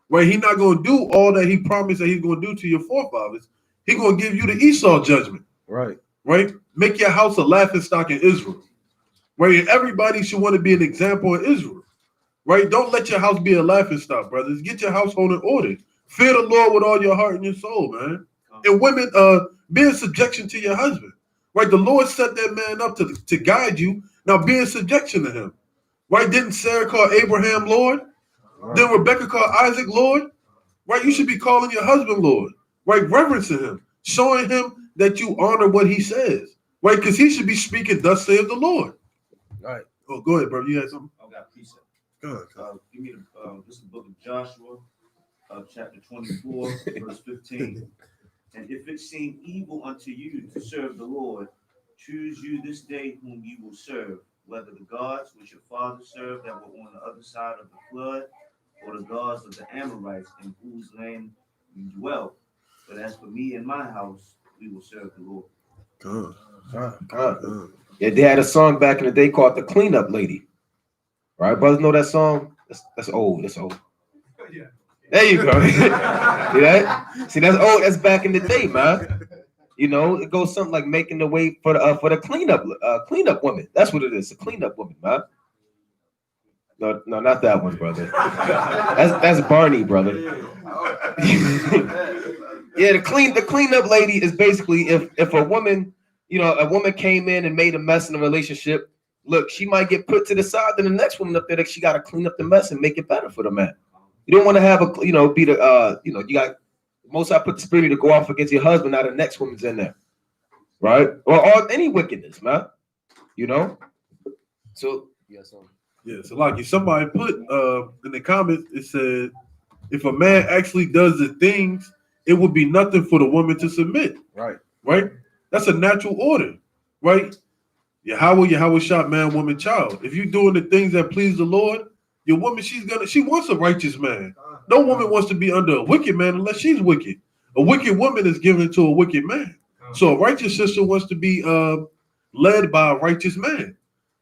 Right? He's not gonna do all that he promised that he's gonna do to your forefathers. He's gonna give you the Esau judgment. Right. Right? Make your house a laughing stock in Israel. Right? And everybody should want to be an example in Israel. Right? Don't let your house be a laughing stock, brothers. Get your household in order. Fear the Lord with all your heart and your soul, man. And women, be in subjection to your husband. Right? The Lord set that man up to guide you. Now be in subjection to him. Right? Didn't Sarah call Abraham Lord? Right. Then Rebecca called Isaac Lord? Right? You should be calling your husband Lord. Right? Reverencing him. Showing him that you honor what he says. Right? Because he should be speaking, thus saith the Lord. Right. Oh, go ahead, bro. You had something? I got precept. Go ahead. Give me this is the book of Joshua, chapter 24, verse 15. And if it seem evil unto you to serve the Lord, choose you this day whom you will serve, whether the gods which your fathers served that were on the other side of the flood, or the gods of the Amorites in whose land you dwell. But as for me and my house, we will serve the Lord. Good. Yeah, they had a song back in the day called "The Cleanup Lady." Right, brothers know that song? That's old. That's old. Yeah. There you go. See that? See, that's old. That's back in the day, man. You know, it goes something like making the way for the cleanup woman. That's what it is. A cleanup woman, man. No, not that one, brother. That's Barney, brother. Yeah, the cleanup lady is basically if a woman, a woman came in and made a mess in a relationship. Look, she might get put to the side. Then the next woman up there, that she got to clean up the mess and make it better for the man. You don't want to have be the you got most I put the spirit to go off against your husband. Now the next woman's in there, right? Or any wickedness, man. So Yes, sir. Yeah, so like somebody put in the comments, it said if a man actually does the things, it would be nothing for the woman to submit. Right? That's a natural order, right? Yahweh shot man, woman, child. If you're doing the things that please the Lord, your woman, she wants a righteous man. No woman wants to be under a wicked man unless she's wicked. A wicked woman is given to a wicked man. So a righteous sister wants to be led by a righteous man.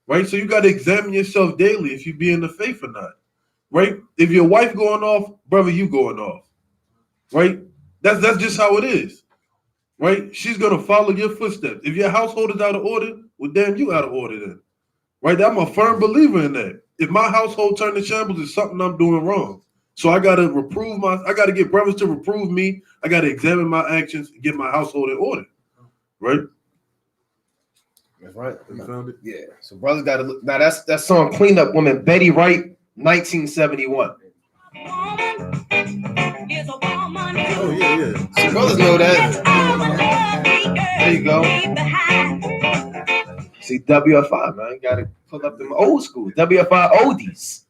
Right? So you got to examine yourself daily if you be in the faith or not. Right? If your wife going off, brother, you going off. right? That's just how it is, right? She's gonna follow your footsteps. If your household is out of order, well, damn, you out of order then, right? I'm a firm believer in that. If my household turned to shambles, it's something I'm doing wrong. So I gotta I gotta get brothers to reprove me. I gotta examine my actions and get my household in order, right? That's right. You found it? Yeah. So brothers got to look. Now that's that song "Clean Up Woman," Betty Wright, 1971. Oh yeah. So brothers know that. There you go. See WFI, man. You gotta pull up them old school WFI oldies.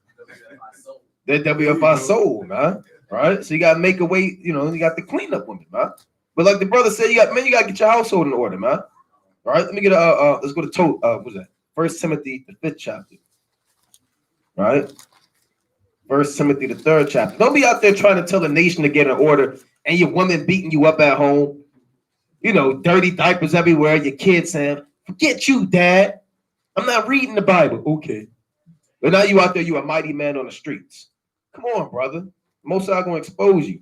They're WFI soul, man. Right? So you gotta make a way, you know, you got the cleanup woman, man. But like the brother said, you gotta get your household in order, man. All right, let me get let's go to what's that? 1 Timothy, the 5th chapter. Right? 1 Timothy, the 3rd chapter. Don't be out there trying to tell the nation to get in order and your woman beating you up at home. You know, dirty diapers everywhere, your kids saying, "Forget you, Dad. I'm not reading the Bible." Okay. But now you out there, you a mighty man on the streets. Come on, brother. Most are gonna expose you.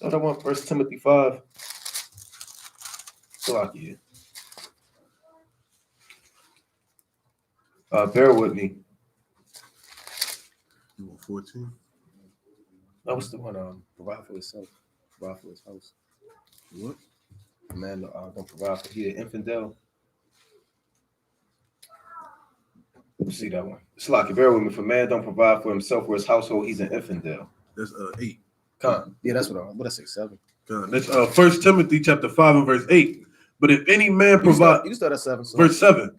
Thought I want 1 Timothy 5. So out here. Bear with me. You want 14? That was the one. Provide for himself, provide for his house. What? A man gonna provide for he an infidel. Let's see that one. Slocky, bear with me. If a man don't provide for himself or his household, he's an infidel. That's 8. Con. Yeah, that's what I say, 7. That's 1 Timothy chapter 5 and verse 8. But if any man You provide, can start at 7. So. verse 7,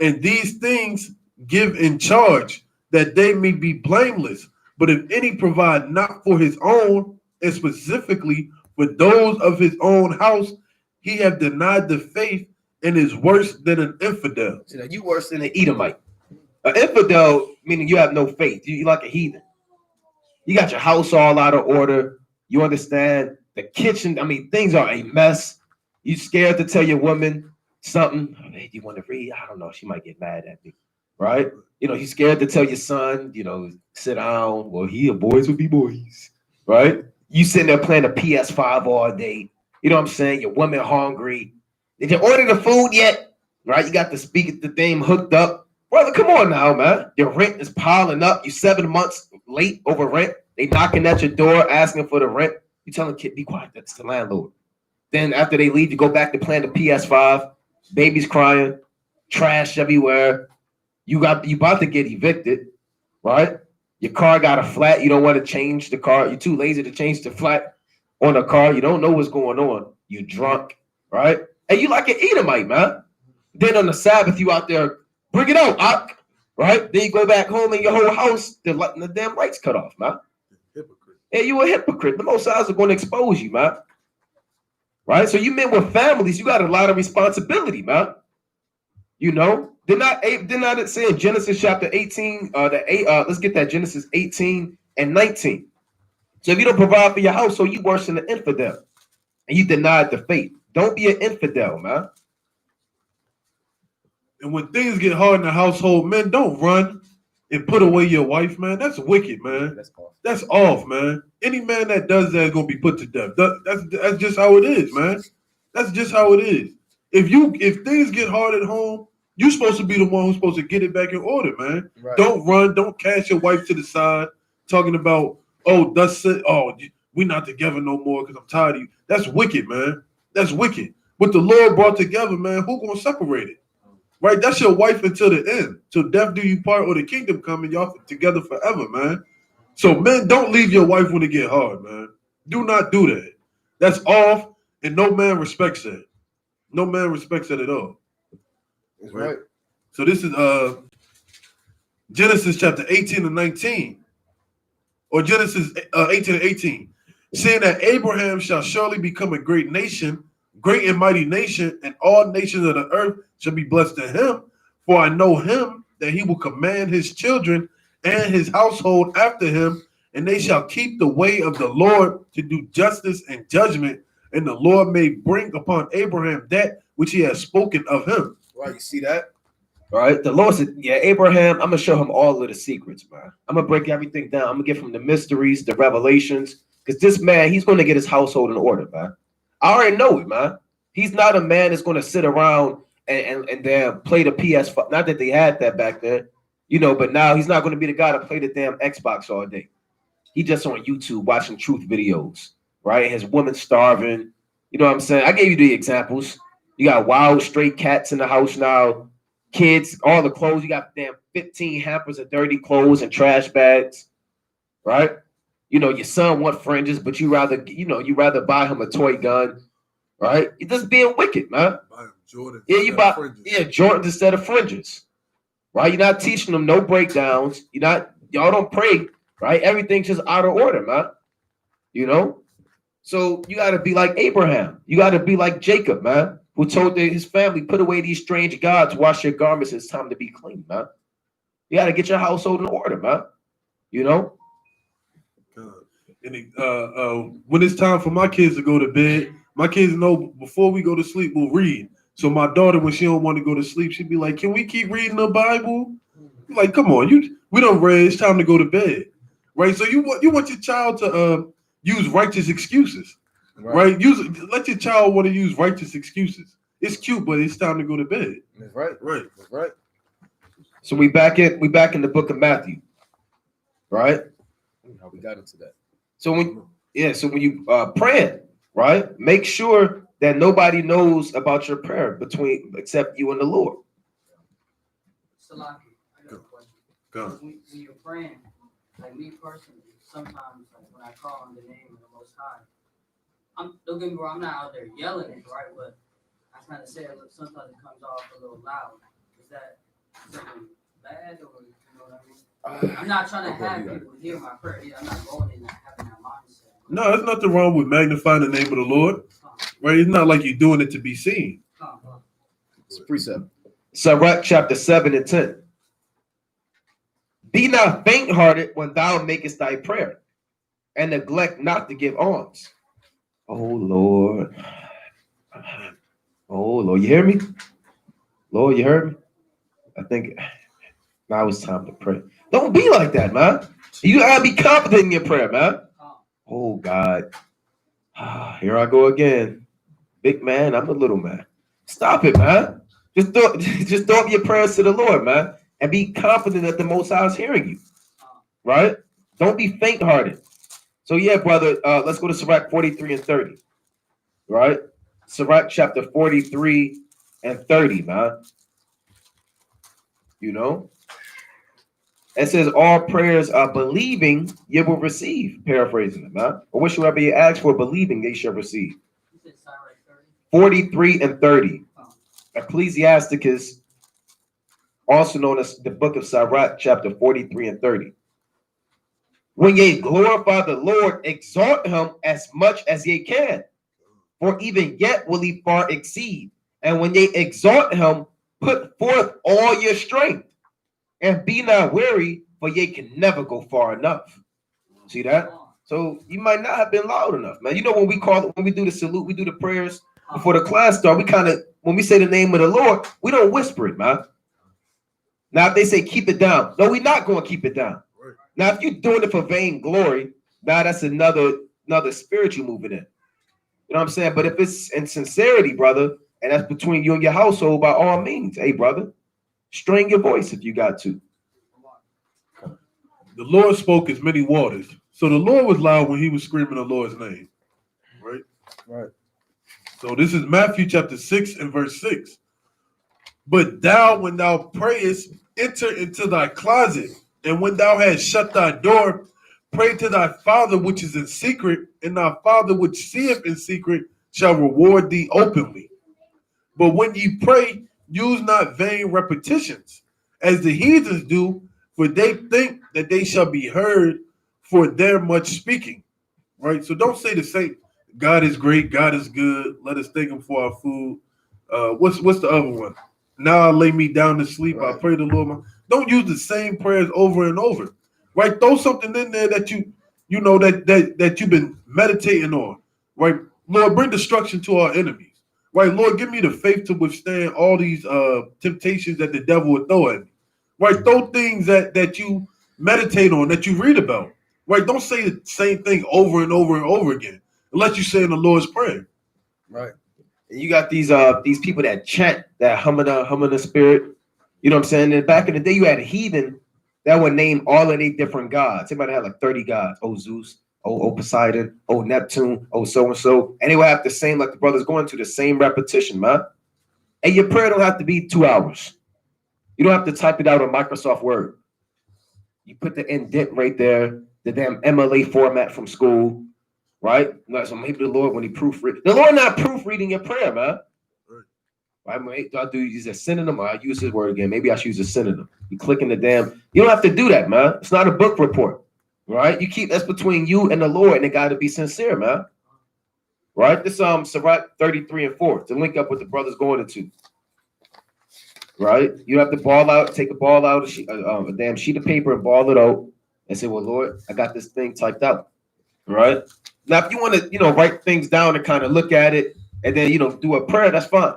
and these things give in charge that they may be blameless. But if any provide not for his own, and specifically for those of his own house, he have denied the faith and is worse than an infidel. See, now you worse than an Edomite. An infidel, meaning you have no faith. You like a heathen. You got your house all out of order. You understand the kitchen. I mean, things are a mess. You scared to tell your woman something. Oh, hey, do you want to read? I don't know. She might get mad at me, right? You know, you scared to tell your son, you know, sit down. Well, boys will be boys, right? You sitting there playing a PS5 all day. You know what I'm saying? Your woman hungry. Did you order the food yet? Right? You got the speaker, the thing hooked up. Brother, come on now, man. Your rent is piling up. You 7 months late over rent. They knocking at your door asking for the rent. You tell the kid, be quiet. That's the landlord. Then after they leave, you go back to playing the PS5. Baby's crying. Trash everywhere. You about to get evicted, right? Your car got a flat. You don't want to change the car. You're too lazy to change the flat on the car. You don't know what's going on. You drunk, right? And you like an Edomite, man. Then on the Sabbath, you out there, bring it out, right? Then you go back home and your whole house, the damn lights cut off, man. Hypocrite. Yeah, you a hypocrite. The Most Highs are going to expose you, man. Right? So you men with families, you got a lot of responsibility, man. You know, did not it say in Genesis chapter 18, let's get that Genesis 18 and 19. So if you don't provide for your house, so you worse than an infidel. And you denied the faith. Don't be an infidel, man. And when things get hard in the household, men, don't run and put away your wife, man. That's wicked, man. That's off, man. Any man that does that is gonna be put to death. That's just how it is, man. That's just how it is. If things get hard at home, you're supposed to be the one who's supposed to get it back in order, man. Right. Don't run. Don't cast your wife to the side, talking about, we not together no more because I'm tired of you. That's wicked, man. That's wicked. What the Lord brought together, man, who gonna separate it? Right? That's your wife until the end. Till death do you part or the kingdom come and y'all together forever, man. So, men, don't leave your wife when it get hard, man. Do not do that. That's off, and no man respects that. No man respects that at all. That's right. So this is Genesis chapter 18 and 19. Or Genesis 18 and 18. Saying that Abraham shall surely become a great nation, great and mighty nation, and all nations of the earth shall be blessed in him. For I know him that he will command his children and his household after him, and they shall keep the way of the Lord to do justice and judgment, and the Lord may bring upon Abraham that which he has spoken of him. Right, you see that? All right, the Lord said, yeah, Abraham, I'm going to show him all of the secrets, man. I'm going to break everything down. I'm going to give him the mysteries, the revelations. Because this man, he's going to get his household in order, man. I already know it, man. He's not a man that's going to sit around and then play the PS5. Not that they had that back then, you know, but now he's not going to be the guy to play the damn Xbox all day. He just on YouTube watching truth videos, right? His woman starving. You know what I'm saying? I gave you the examples. You got wild stray cats in the house now, kids, all the clothes. You got damn 15 hampers of dirty clothes and trash bags, right? You know, your son want fringes, but you rather buy him a toy gun, right? You're just being wicked, man. Buy him Jordan. Yeah, Jordans instead of fringes, right? You're not teaching them no breakdowns. Y'all don't pray, right? Everything's just out of order, man. You know? So you got to be like Abraham. You got to be like Jacob, man, who told his family, put away these strange gods, wash your garments. It's time to be clean, man. You got to get your household in order, man. You know? When it's time for my kids to go to bed, my kids know before we go to sleep, we'll read. So my daughter, when she don't want to go to sleep, she'd be like, "Can we keep reading the Bible?" I'm like, come on, we don't read. It's time to go to bed, right? So you want your child to use righteous excuses, right? Let your child want to use righteous excuses. It's cute, but it's time to go to bed. That's right. Right. That's right. So we back in the book of Matthew, right? How we got into that? So when you pray, right, make sure that nobody knows about your prayer except you and the Lord. Salaki, I got a question. Go. When you're praying, like me personally, sometimes like when I call on the name of the Most High, don't get me wrong, I'm not out there yelling it, right? But I kind of say it, sometimes it comes off a little loud. Is that something bad, or you know what I mean? I'm not trying to have people hear my prayer. I'm not going in and having that mindset. No, there's nothing wrong with magnifying the name of the Lord, right? It's not like you're doing it to be seen. It's a precept. Sirach chapter 7 and 10. Be not faint-hearted when thou makest thy prayer, and neglect not to give alms. Oh Lord. Oh Lord, you hear me? Lord, you heard me? I think now it's time to pray. Don't be like that, man. You gotta be confident in your prayer, man. Oh God. Here I go again. Big man, I'm the little man. Stop it, man. Just throw up your prayers to the Lord, man, and be confident that the Most High is hearing you. Right? Don't be faint-hearted. So yeah, brother, let's go to Sirach 43 and 30. Right? Sirach chapter 43 and 30, man. You know? It says, all prayers are believing, you will receive. Paraphrasing it, man. Or whatsoever you ask for, believing, they shall receive. 43 and 30. Ecclesiasticus, also known as the book of Sirach, chapter 43 and 30. When ye glorify the Lord, exalt him as much as ye can, for even yet will he far exceed. And when ye exalt him, put forth all your strength, and be not weary, for ye can never go far enough. See that? So you might not have been loud enough, man. You know, when we do the salute, we do the prayers before the class start, when we say the name of the Lord, we don't whisper it, man. Now, if they say keep it down, no, we're not going to keep it down. Right. Now, if you're doing it for vain glory, now that's another spirit you moving in. You know what I'm saying? But if it's in sincerity, brother, and that's between you and your household, by all means, hey, brother, strain your voice if you got to. The Lord spoke as many waters. So the Lord was loud when he was screaming the Lord's name. Right? Right. So this is Matthew chapter 6 and verse 6. But thou, when thou prayest, enter into thy closet, and when thou hast shut thy door, pray to thy Father which is in secret, and thy Father which seeth in secret shall reward thee openly. But when ye pray, use not vain repetitions, as the heathens do, for they think that they shall be heard for their much speaking. Right? So don't say the same. God is great. God is good. Let us thank him for our food. What's the other one? Now I lay me down to sleep. Right. I pray the Lord. Don't use the same prayers over and over. Right? Throw something in there that you know that you've been meditating on. Right? Lord, bring destruction to our enemies. Right? Lord, give me the faith to withstand all these temptations that the devil would throw at me. Right? Throw things that you meditate on, that you read about. Right? Don't say the same thing over and over and over again, unless you say in the Lord's Prayer. Right. And you got these people that chant that humming the spirit. You know what I'm saying? And back in the day, you had a heathen that would name all of these different gods. Everybody had like 30 gods. Oh Zeus, oh Poseidon, oh Neptune, oh so and so, and they would have the same, like the brothers going to the same repetition, man. And your prayer don't have to be 2 hours. You don't have to type it out on Microsoft Word. You put the indent right there, the damn MLA format from school, right? So maybe the Lord, when he proofread, the Lord not proofreading your prayer, man. Right? Do I use a synonym or I use his word again? Maybe I should use a synonym. You click in the damn, you don't have to do that, man. It's not a book report, right? You keep that's between you and the Lord, and it got to be sincere, man. Right? This Sirach 33 and 4 to link up with the brothers going into. Right? You have to take a ball out, a damn sheet of paper and ball it out and say, well, Lord, I got this thing typed out. Right? Now, if you want to, write things down and kind of look at it and then, do a prayer, that's fine.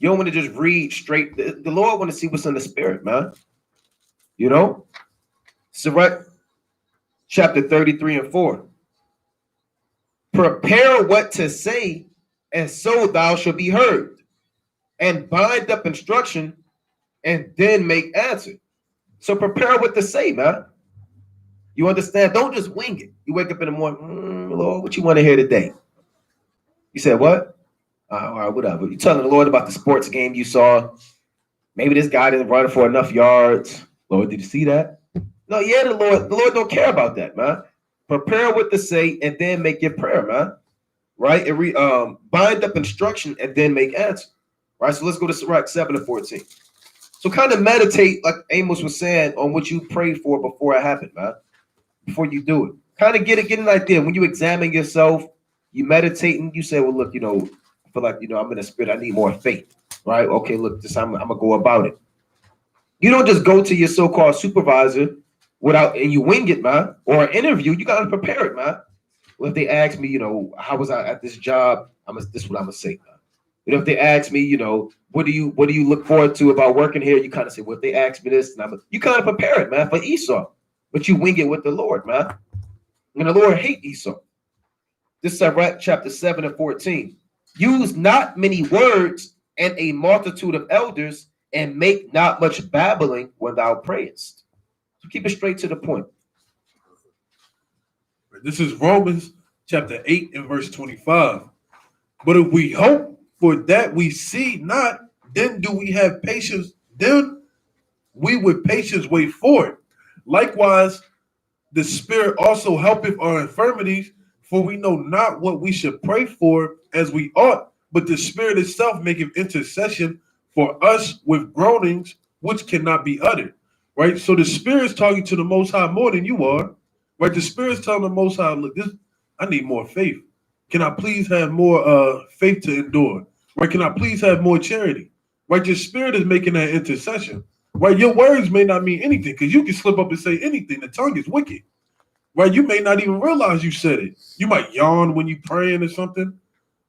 You don't want to just read straight. The Lord want to see what's in the spirit, man. Sirach chapter 33 and 4. Prepare what to say, and so thou shalt be heard. And bind up instruction, and then make answer. So prepare what to say, man. You understand? Don't just wing it. You wake up in the morning, Lord, what you want to hear today? You said what? All right, whatever. You're telling the Lord about the sports game you saw. Maybe this guy didn't run for enough yards. Lord, did you see that? No, yeah, the Lord don't care about that, man. Prepare what to say and then make your prayer, man. Right? And bind up instruction and then make answer. Right? So let's go to Sirach 7 and 14. So kind of meditate, like Amos was saying, on what you prayed for before it happened, man. Before you do it. Kind of get an idea. When you examine yourself, you meditate and you say, well, look, I feel like, I'm in a spirit. I need more faith. Right? Okay, look, this I'm gonna go about it. You don't just go to your so-called supervisor and you wing it, man, or an interview. You gotta prepare it, man. Well, if they ask me, how was I at this job? This is what I'm gonna say, man. If they ask me, what do you look forward to about working here? You kind of say, well, if they ask me this, you kind of prepare it, man, for Esau. But you wing it with the Lord, man. And the Lord hate Esau. This is Sirach chapter 7 and 14. Use not many words and a multitude of elders, and make not much babbling when thou prayest. So keep it straight to the point. This is Romans chapter 8 and verse 25. But if we hope for that we see not, then do we have patience, then we with patience wait for it. Likewise, the Spirit also helpeth our infirmities, for we know not what we should pray for as we ought, but the Spirit itself maketh intercession for us with groanings which cannot be uttered. Right? So the Spirit's talking to the Most High more than you are. Right? The Spirit's telling the Most High, look, I need more faith. Can I please have more faith to endure? Right? Can I please have more charity? Right? Your Spirit is making that intercession. Right? Your words may not mean anything because you can slip up and say anything. The tongue is wicked. Right? You may not even realize you said it. You might yawn when you praying or something.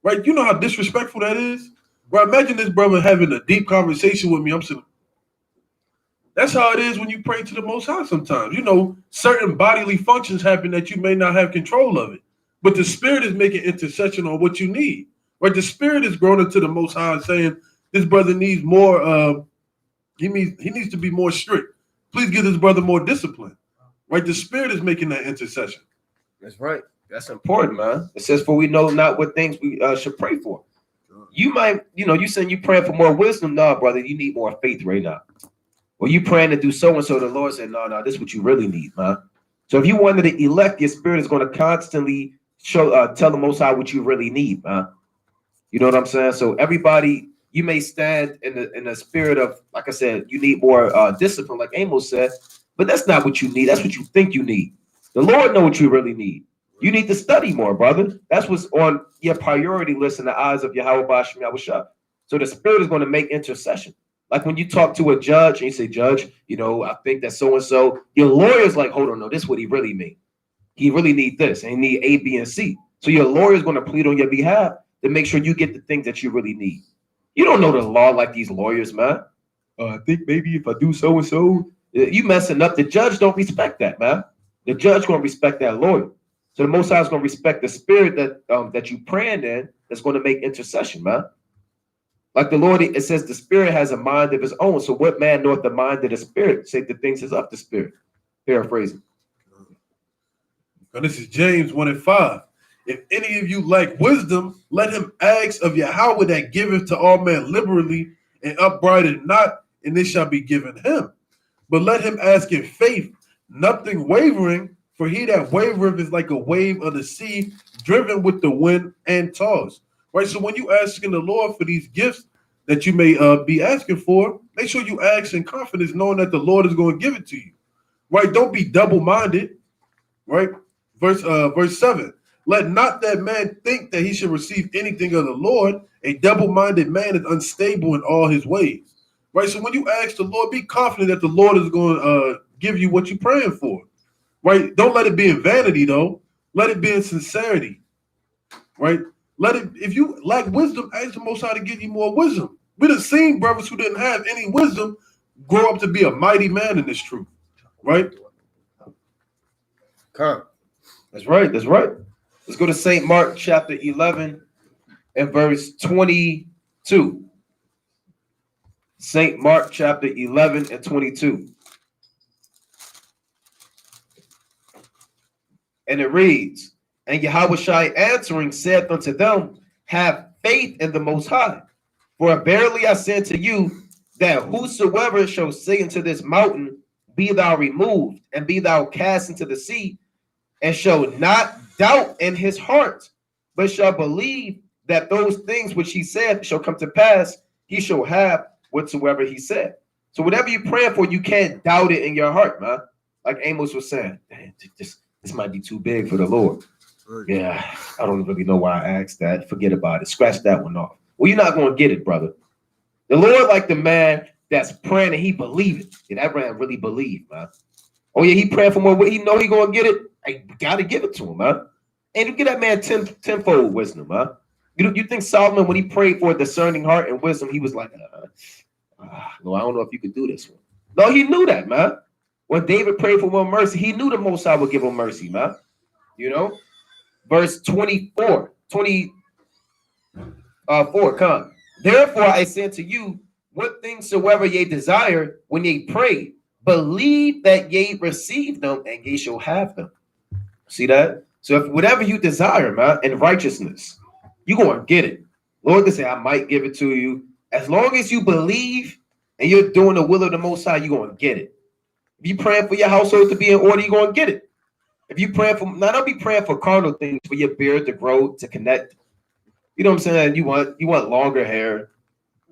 Right? You know how disrespectful that is? Right? Imagine this brother having a deep conversation with me. I'm saying, that's how it is when you pray to the Most High sometimes. Certain bodily functions happen that you may not have control of it. But the Spirit is making intercession on what you need. Right? The Spirit is groaning to the Most High and saying, this brother needs more, he needs to be more strict. Please give this brother more discipline. Right? The Spirit is making that intercession. That's right. That's important, man. It says, for we know not what things we should pray for. You might, you saying you praying for more wisdom. No, brother, you need more faith right now. Or you praying to do so-and-so, the Lord said, no, this is what you really need, man. So if you wanted to elect, your Spirit is going to constantly tell the Most High what you really need, man. You know what I'm saying? So everybody, you may stand in the spirit of, like I said, you need more discipline, like Amos said, but that's not what you need. That's what you think you need. The Lord knows what you really need. You need to study more, brother. That's what's on your priority list in the eyes of Yahweh Shem Yahushua. So the Spirit is going to make intercession. Like when you talk to a judge and you say, Judge, I think that so-and-so, your lawyer's like, hold on, no, this is what he really means. He really need this and he need A, B, and C. So your lawyer is going to plead on your behalf to make sure you get the things that you really need. You don't know the law like these lawyers, man. I think maybe if I do so-and-so, you messing up. The judge don't respect that, man. The judge going to respect that lawyer. So the Most High is going to respect the spirit that you praying in that's going to make intercession, man. Like the Lord, it says the spirit has a mind of his own. So what man knoweth the mind of the spirit? Say the things is of the spirit. Paraphrasing. Now this is James 1:5. If any of you lack wisdom, let him ask of Yahweh that giveth to all men liberally and upbraideth not, and it shall be given him. But let him ask in faith, nothing wavering, for he that wavereth is like a wave of the sea, driven with the wind and tossed. Right? So when you asking the Lord for these gifts that you may be asking for, make sure you ask in confidence, knowing that the Lord is going to give it to you. Right? Don't be double-minded. Right? Verse 7. Let not that man think that he should receive anything of the Lord. A double-minded man is unstable in all his ways. Right? So when you ask the Lord, be confident that the Lord is going to give you what you're praying for. Right? Don't let it be in vanity, though. Let it be in sincerity. Right? Let it. If you lack wisdom, ask the Most High to give you more wisdom. We done seen brothers who didn't have any wisdom grow up to be a mighty man in this truth. Right? Come. That's right. That's right. Let's go to St. Mark chapter 11 and verse 22. St. Mark chapter 11 and 22. And it reads, and Yahushua answering said unto them, have faith in the Most High. For verily I say unto you, that whosoever shall say unto this mountain, be thou removed, and be thou cast into the sea, and shall not doubt in his heart, but shall believe that those things which he said shall come to pass, he shall have whatsoever he said. So whatever you're praying for, you can't doubt it in your heart, man. Like Amos was saying, this might be too big for the Lord. Yeah, I don't really know why I asked that. Forget about it. Scratch that one off. Well, you're not going to get it, brother. The Lord, like the man that's praying and he believe it. And that man really believed, man. Oh, yeah, he praying for more. He know he going to get it. I got to give it to him, man. And you get that man tenfold wisdom, man. You think Solomon, when he prayed for a discerning heart and wisdom, he was like, no, I don't know if you could do this one. No, he knew that, man. When David prayed for more mercy, he knew the Most High would give him mercy, man. You know? Verse 24, 24, come. Therefore I say unto you, what things soever ye desire when ye pray, believe that ye receive them and ye shall have them. See that? So if whatever you desire, man, in righteousness, you're going to get it. Lord can say, I might give it to you. As long as you believe and you're doing the will of the Most High, you're going to get it. If you praying for your household to be in order, you're going to get it. If you praying for, now don't be praying for carnal things, for your beard to grow, to connect. You know what I'm saying? You want longer hair,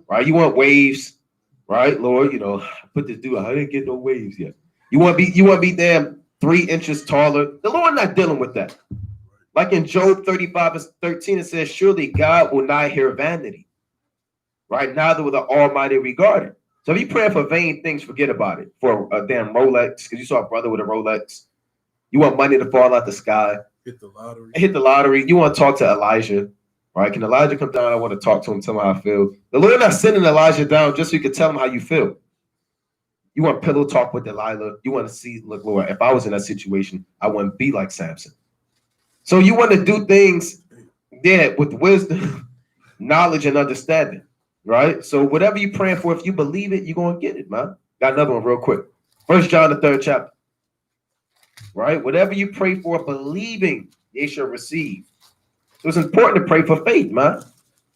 right? You want waves, right? Lord, put this dude, I didn't get no waves yet. You want to be damn 3 inches taller. The Lord not dealing with that. Like in Job 35:13, it says, surely God will not hear vanity, right? Neither will the Almighty regard it. So if you praying for vain things, forget about it. For a damn Rolex, because you saw a brother with a Rolex. You want money to fall out the sky. Hit the lottery. Hit the lottery. You want to talk to Elijah, right? Can Elijah come down? I want to talk to him, tell him how I feel. The Lord not sending Elijah down just so you can tell him how you feel. You want pillow talk with Delilah. You want to see, look, Lord, if I was in that situation, I wouldn't be like Samson. So you want to do things, with wisdom, knowledge, and understanding, right? So whatever you're praying for, if you believe it, you're going to get it, man. Got another one real quick. 1 John, the 3rd chapter. Right? Whatever you pray for, believing, they shall receive. So it's important to pray for faith, man.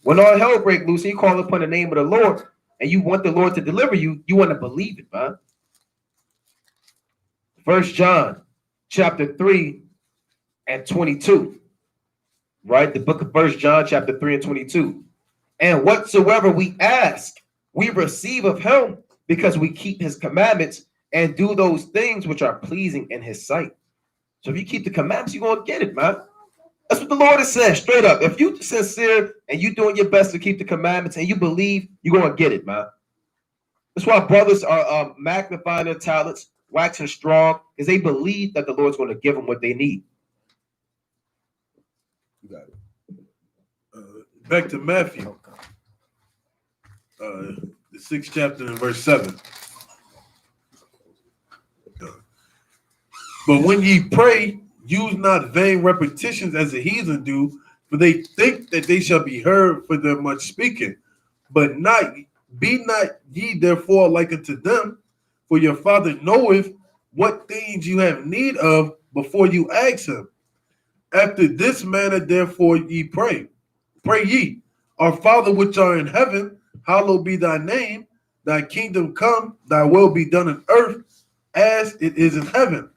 When all hell break loose, you call upon the name of the Lord, and you want the Lord to deliver you, you want to believe it, man. 1 John, chapter 3 and 22. Right? The book of 1 John, chapter 3 and 22. And whatsoever we ask, we receive of him, because we keep his commandments and do those things which are pleasing in his sight. So if you keep the commandments, you're going to get it, man. That's what the Lord is saying, straight up. If you're sincere and you're doing your best to keep the commandments and you believe, you're going to get it, man. That's why brothers are magnifying their talents, waxing strong, because they believe that the Lord's going to give them what they need. You got it. Back to Matthew, the 6th chapter and verse 7. But when ye pray, use not vain repetitions as the heathen do, for they think that they shall be heard for their much speaking. But be not ye therefore like unto them, for your Father knoweth what things you have need of before you ask him. After this manner, therefore, ye pray. Pray ye, our Father which art in heaven, hallowed be thy name. Thy kingdom come, thy will be done on earth as it is in heaven.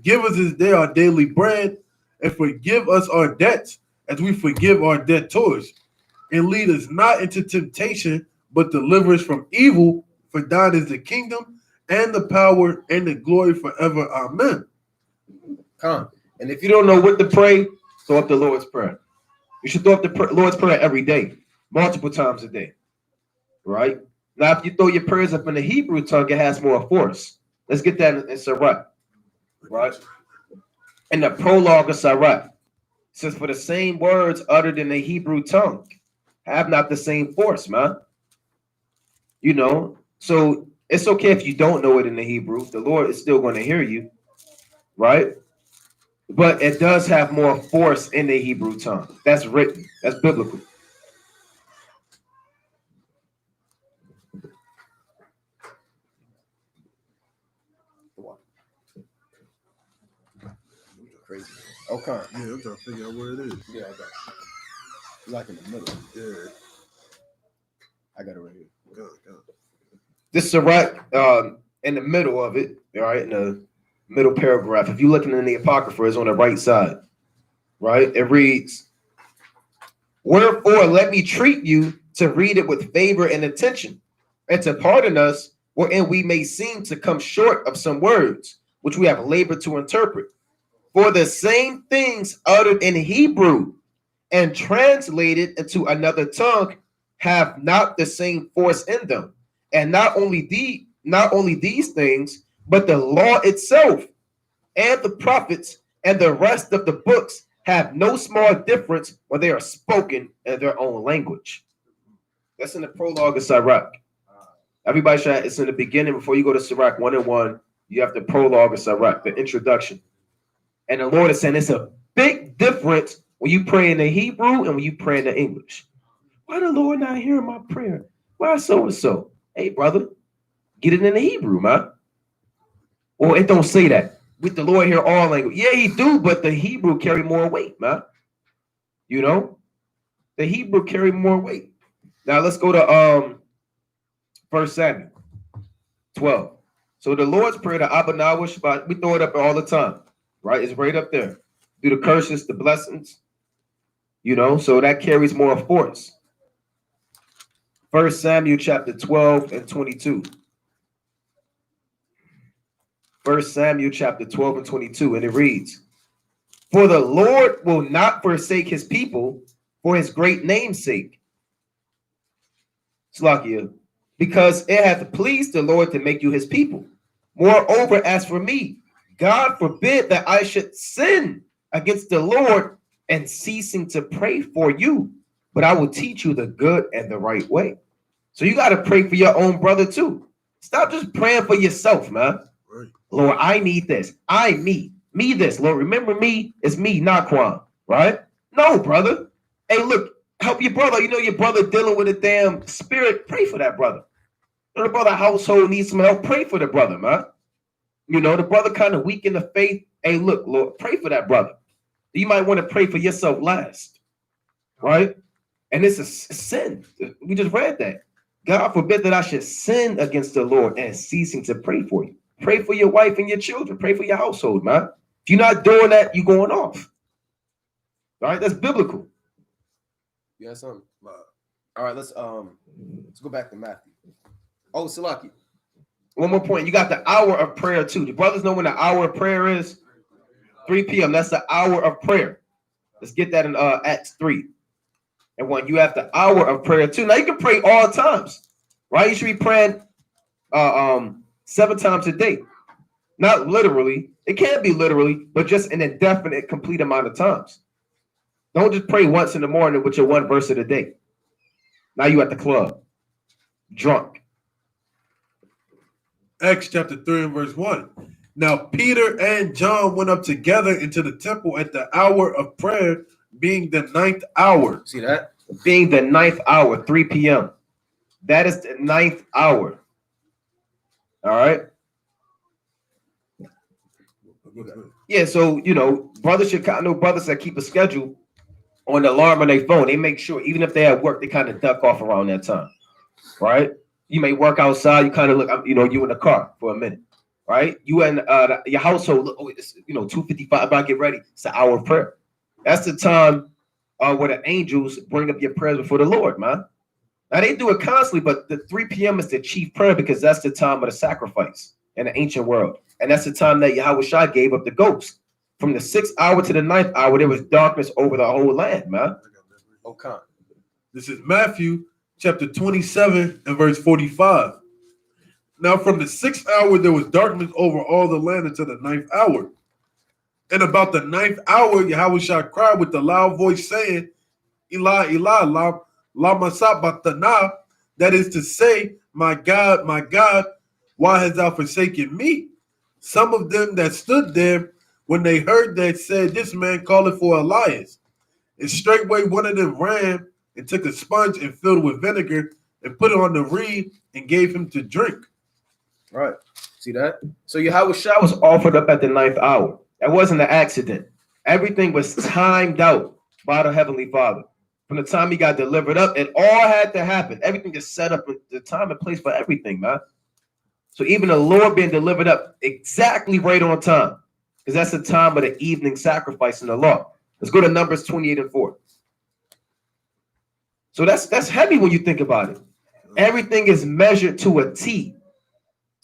Give us this day our daily bread, and forgive us our debts as we forgive our debtors. And lead us not into temptation, but deliver us from evil. For thine is the kingdom, and the power, and the glory forever. Amen. Come. And if you don't know what to pray, throw up the Lord's Prayer. You should throw up the Lord's Prayer every day, multiple times a day, right? Now, if you throw your prayers up in the Hebrew tongue, it has more force. Let's get that in Sirach, right? In the prologue of Sirach, it says, for the same words uttered in the Hebrew tongue have not the same force, man. You know, so it's okay if you don't know it in the Hebrew. The Lord is still going to hear you, right? But it does have more force in the Hebrew tongue. That's written. That's biblical. Crazy. Okay. Yeah, I'm trying to figure out where it is. Yeah, I got it. Like in the middle. Yeah. I got it right here. Go. This Sirach, in the middle of it, all right, in the middle paragraph, if you're looking in the Apocrypha, it's on the right side, right? It reads, wherefore let me treat you to read it with favor and attention, and to pardon us wherein we may seem to come short of some words, which we have labored to interpret. For the same things uttered in Hebrew and translated into another tongue have not the same force in them. And not only these things, but the law itself and the prophets and the rest of the books have no small difference when they are spoken in their own language. That's in the prologue of Sirach. Everybody should, it's in the beginning before you go to Sirach 1 and 1. You have the prologue of Sirach, the introduction. And the Lord is saying it's a big difference when you pray in the Hebrew and when you pray in the English. Why the Lord not hearing my prayer? Why so and so? Hey, brother, get it in the Hebrew, man. Well, it don't say that. With the Lord hear all language. Yeah, he do, but the Hebrew carry more weight, man. You know? The Hebrew carry more weight. Now let's go to 1 Samuel 12. So the Lord's Prayer, the Abanawish, we throw it up all the time. Right? It's right up there. Do the curses, the blessings, you know, so that carries more force. 1 Samuel chapter 12 and 22. 1 Samuel chapter 12 and 22, and it reads, for the Lord will not forsake his people for his great name's sake. Slakia, because it hath pleased the Lord to make you his people. Moreover, as for me, God forbid that I should sin against the Lord and ceasing to pray for you, but I will teach you the good and the right way. So you got to pray for your own brother too. Stop just praying for yourself, man. Right. Lord, I need this. Me this. Lord, remember me. It's me, not Quan, right? No, brother. Hey, look, help your brother. You know your brother dealing with a damn spirit. Pray for that brother. The brother household needs some help. Pray for the brother, man. You know, the brother kind of weak in the faith. Hey, look, Lord, pray for that brother. You might want to pray for yourself last, right? And it's a sin. We just read that. God forbid that I should sin against the Lord and ceasing to pray for you. Pray for your wife and your children. Pray for your household, man. If you're not doing that, you're going off. All right, that's biblical. You got something? All right, let's go back to Matthew. Oh, Salaki. One more point. You got the hour of prayer too. The brothers know when the hour of prayer is? 3 p.m. That's the hour of prayer. Let's get that in Acts 3. And when you have the hour of prayer too. Now you can pray all times, right? You should be praying 7 times a day. Not literally. It can't be literally, but just an indefinite, complete amount of times. Don't just pray once in the morning with your one verse of the day. Now you at the club, drunk. Acts chapter 3 and verse 1. Now Peter and John went up together into the temple at the hour of prayer, being the 9th hour. See that? Being the 9th hour, 3 p.m. That is the 9th hour. All right. Yeah, so brothers should kind of know brothers that keep a schedule on the alarm on their phone. They make sure, even if they're at work, they kind of duck off around that time, right? You may work outside, you kind of look, you in the car for a minute, right? You in your household, look, it's 2:55, about to get ready. It's an hour of prayer. That's the time where the angels bring up your prayers before the Lord, man. Now they do it constantly, but the 3 p.m. is the chief prayer because that's the time of the sacrifice in the ancient world. And that's the time that Yahweh Shah gave up the ghost. From the 6th hour to the 9th hour, there was darkness over the whole land, man. Okay. This is Matthew chapter 27 and verse 45. Now from the 6th hour, there was darkness over all the land until the 9th hour. And about the 9th hour, Yahweh Shah cried with a loud voice saying, Eli, Eli, lama sabachthani, that is to say, my God, why hast thou forsaken me? Some of them that stood there, when they heard that, said, this man calleth for Elias. And straightway one of them ran and took a sponge and filled it with vinegar and put it on the reed and gave him to drink. Right. See that? So Yahweh Shah was offered up at the 9th hour. That wasn't an accident. Everything was timed out by the Heavenly Father. From the time he got delivered up, it all had to happen. Everything is set up with the time and place for everything, man. So even the Lord being delivered up exactly right on time, because that's the time of the evening sacrifice in the law. Let's go to Numbers 28 and 4. So that's heavy when you think about it. Everything is measured to a T.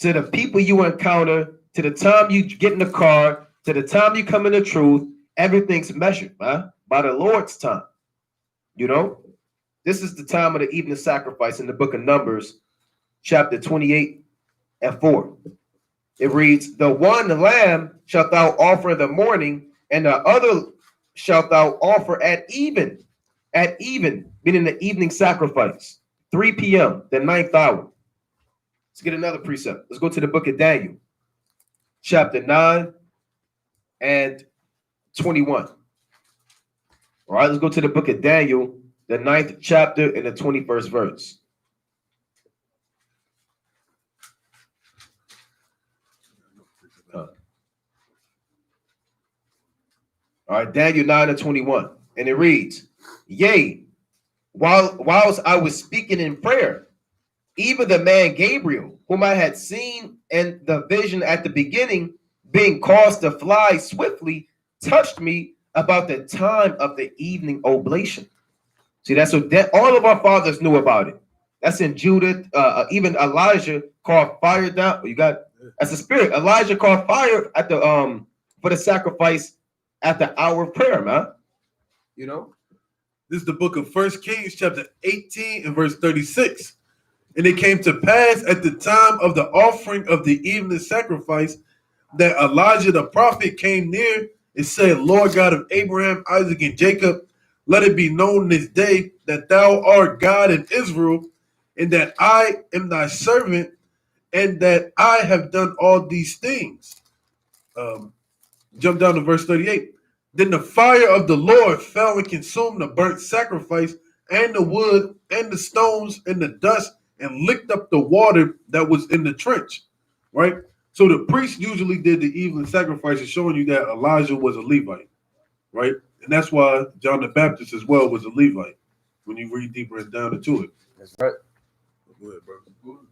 To the people you encounter, to the time you get in the car, to the time you come in the truth, everything's measured, man, by the Lord's time. This is the time of the evening sacrifice in the book of Numbers, chapter 28 and 4. It reads, the one lamb shalt thou offer in the morning, and the other shalt thou offer at even, meaning the evening sacrifice, 3 p.m., the 9th hour. Let's get another precept. Let's go to the book of Daniel, chapter 9 and 21. All right, let's go to the book of Daniel, the 9th chapter and the 21st verse. All right, Daniel 9 and 21. And it reads, yea, whilst I was speaking in prayer, even the man Gabriel, whom I had seen in the vision at the beginning, being caused to fly swiftly, touched me about the time of the evening oblation. See, that's what all of our fathers knew about it. That's in Judith. Even Elijah called fire down. That's the spirit. Elijah called fire at the for the sacrifice at the hour of prayer, man. This is the book of 1 Kings, chapter 18 and verse 36. And it came to pass at the time of the offering of the evening sacrifice that Elijah the prophet came near and said, Lord God of Abraham, Isaac, and Jacob, let it be known this day that thou art God in Israel, and that I am thy servant, and that I have done all these things. Jump down to verse 38. Then the fire of the Lord fell and consumed the burnt sacrifice and the wood and the stones and the dust and licked up the water that was in the trench, right? So the priest usually did the evening sacrifices, showing you that Elijah was a Levite, right? And that's why John the Baptist as well was a Levite when you read deeper and down into it. That's right. Go ahead, bro.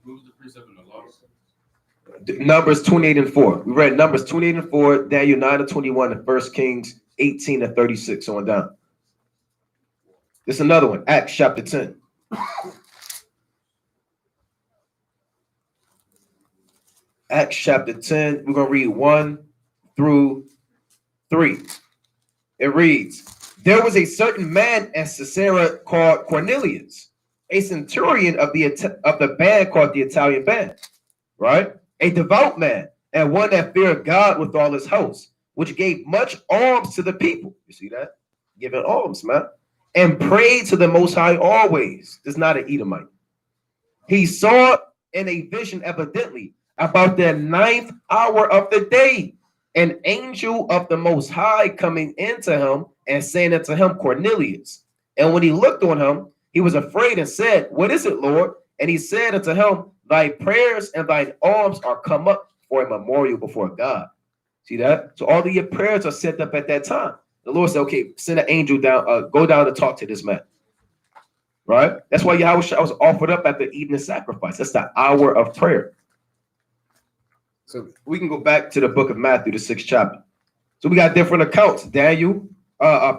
Who's the precept in the law? Numbers 28 and 4. We read Numbers 28 and 4, Daniel 9 and 21, and 1 Kings 18 and 36 on down. This is another one, Acts chapter 10. Acts chapter 10, we're going to read 1 through 3. It reads, there was a certain man at Caesarea called Cornelius, a centurion of the band called the Italian band, right? A devout man, and one that feared God with all his house, which gave much alms to the people. You see that? Giving alms, man. And prayed to the Most High always. This is not an Edomite. He saw in a vision evidently About the 9th hour of the day, an angel of the Most High coming into him and saying unto him, Cornelius. And when he looked on him, he was afraid and said, What is it, Lord? And he said unto him, Thy prayers and thine alms are come up for a memorial before God. See that? So all of your prayers are sent up at that time. The Lord said, okay, send an angel down, go down and talk to this man. Right? That's why Yahweh was offered up at the evening sacrifice. That's the hour of prayer. So we can go back to the book of Matthew, the 6th chapter. So we got different accounts. Daniel,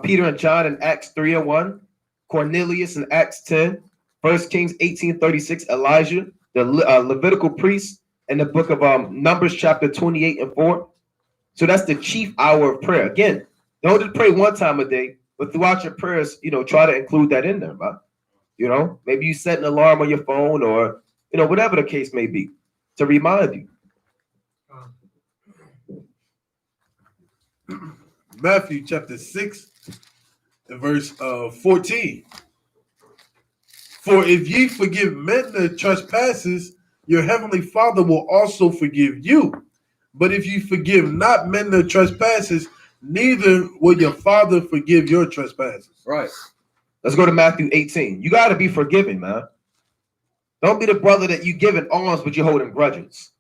Peter and John in Acts 3 and 1, Cornelius in Acts 10, 1 Kings 18:36, Elijah, the Levitical priest, and the book of Numbers chapter 28 and 4. So that's the chief hour of prayer. Again, don't just pray one time a day, but throughout your prayers, try to include that in there, man. Maybe you set an alarm on your phone or, whatever the case may be to remind you. Matthew chapter 6 and verse 14. For if ye forgive men their trespasses, your heavenly Father will also forgive you. But if you forgive not men their trespasses, neither will your Father forgive your trespasses. Right. Let's go to Matthew 18. You got to be forgiven, man. Don't be the brother that you giving alms, but you're holding grudges.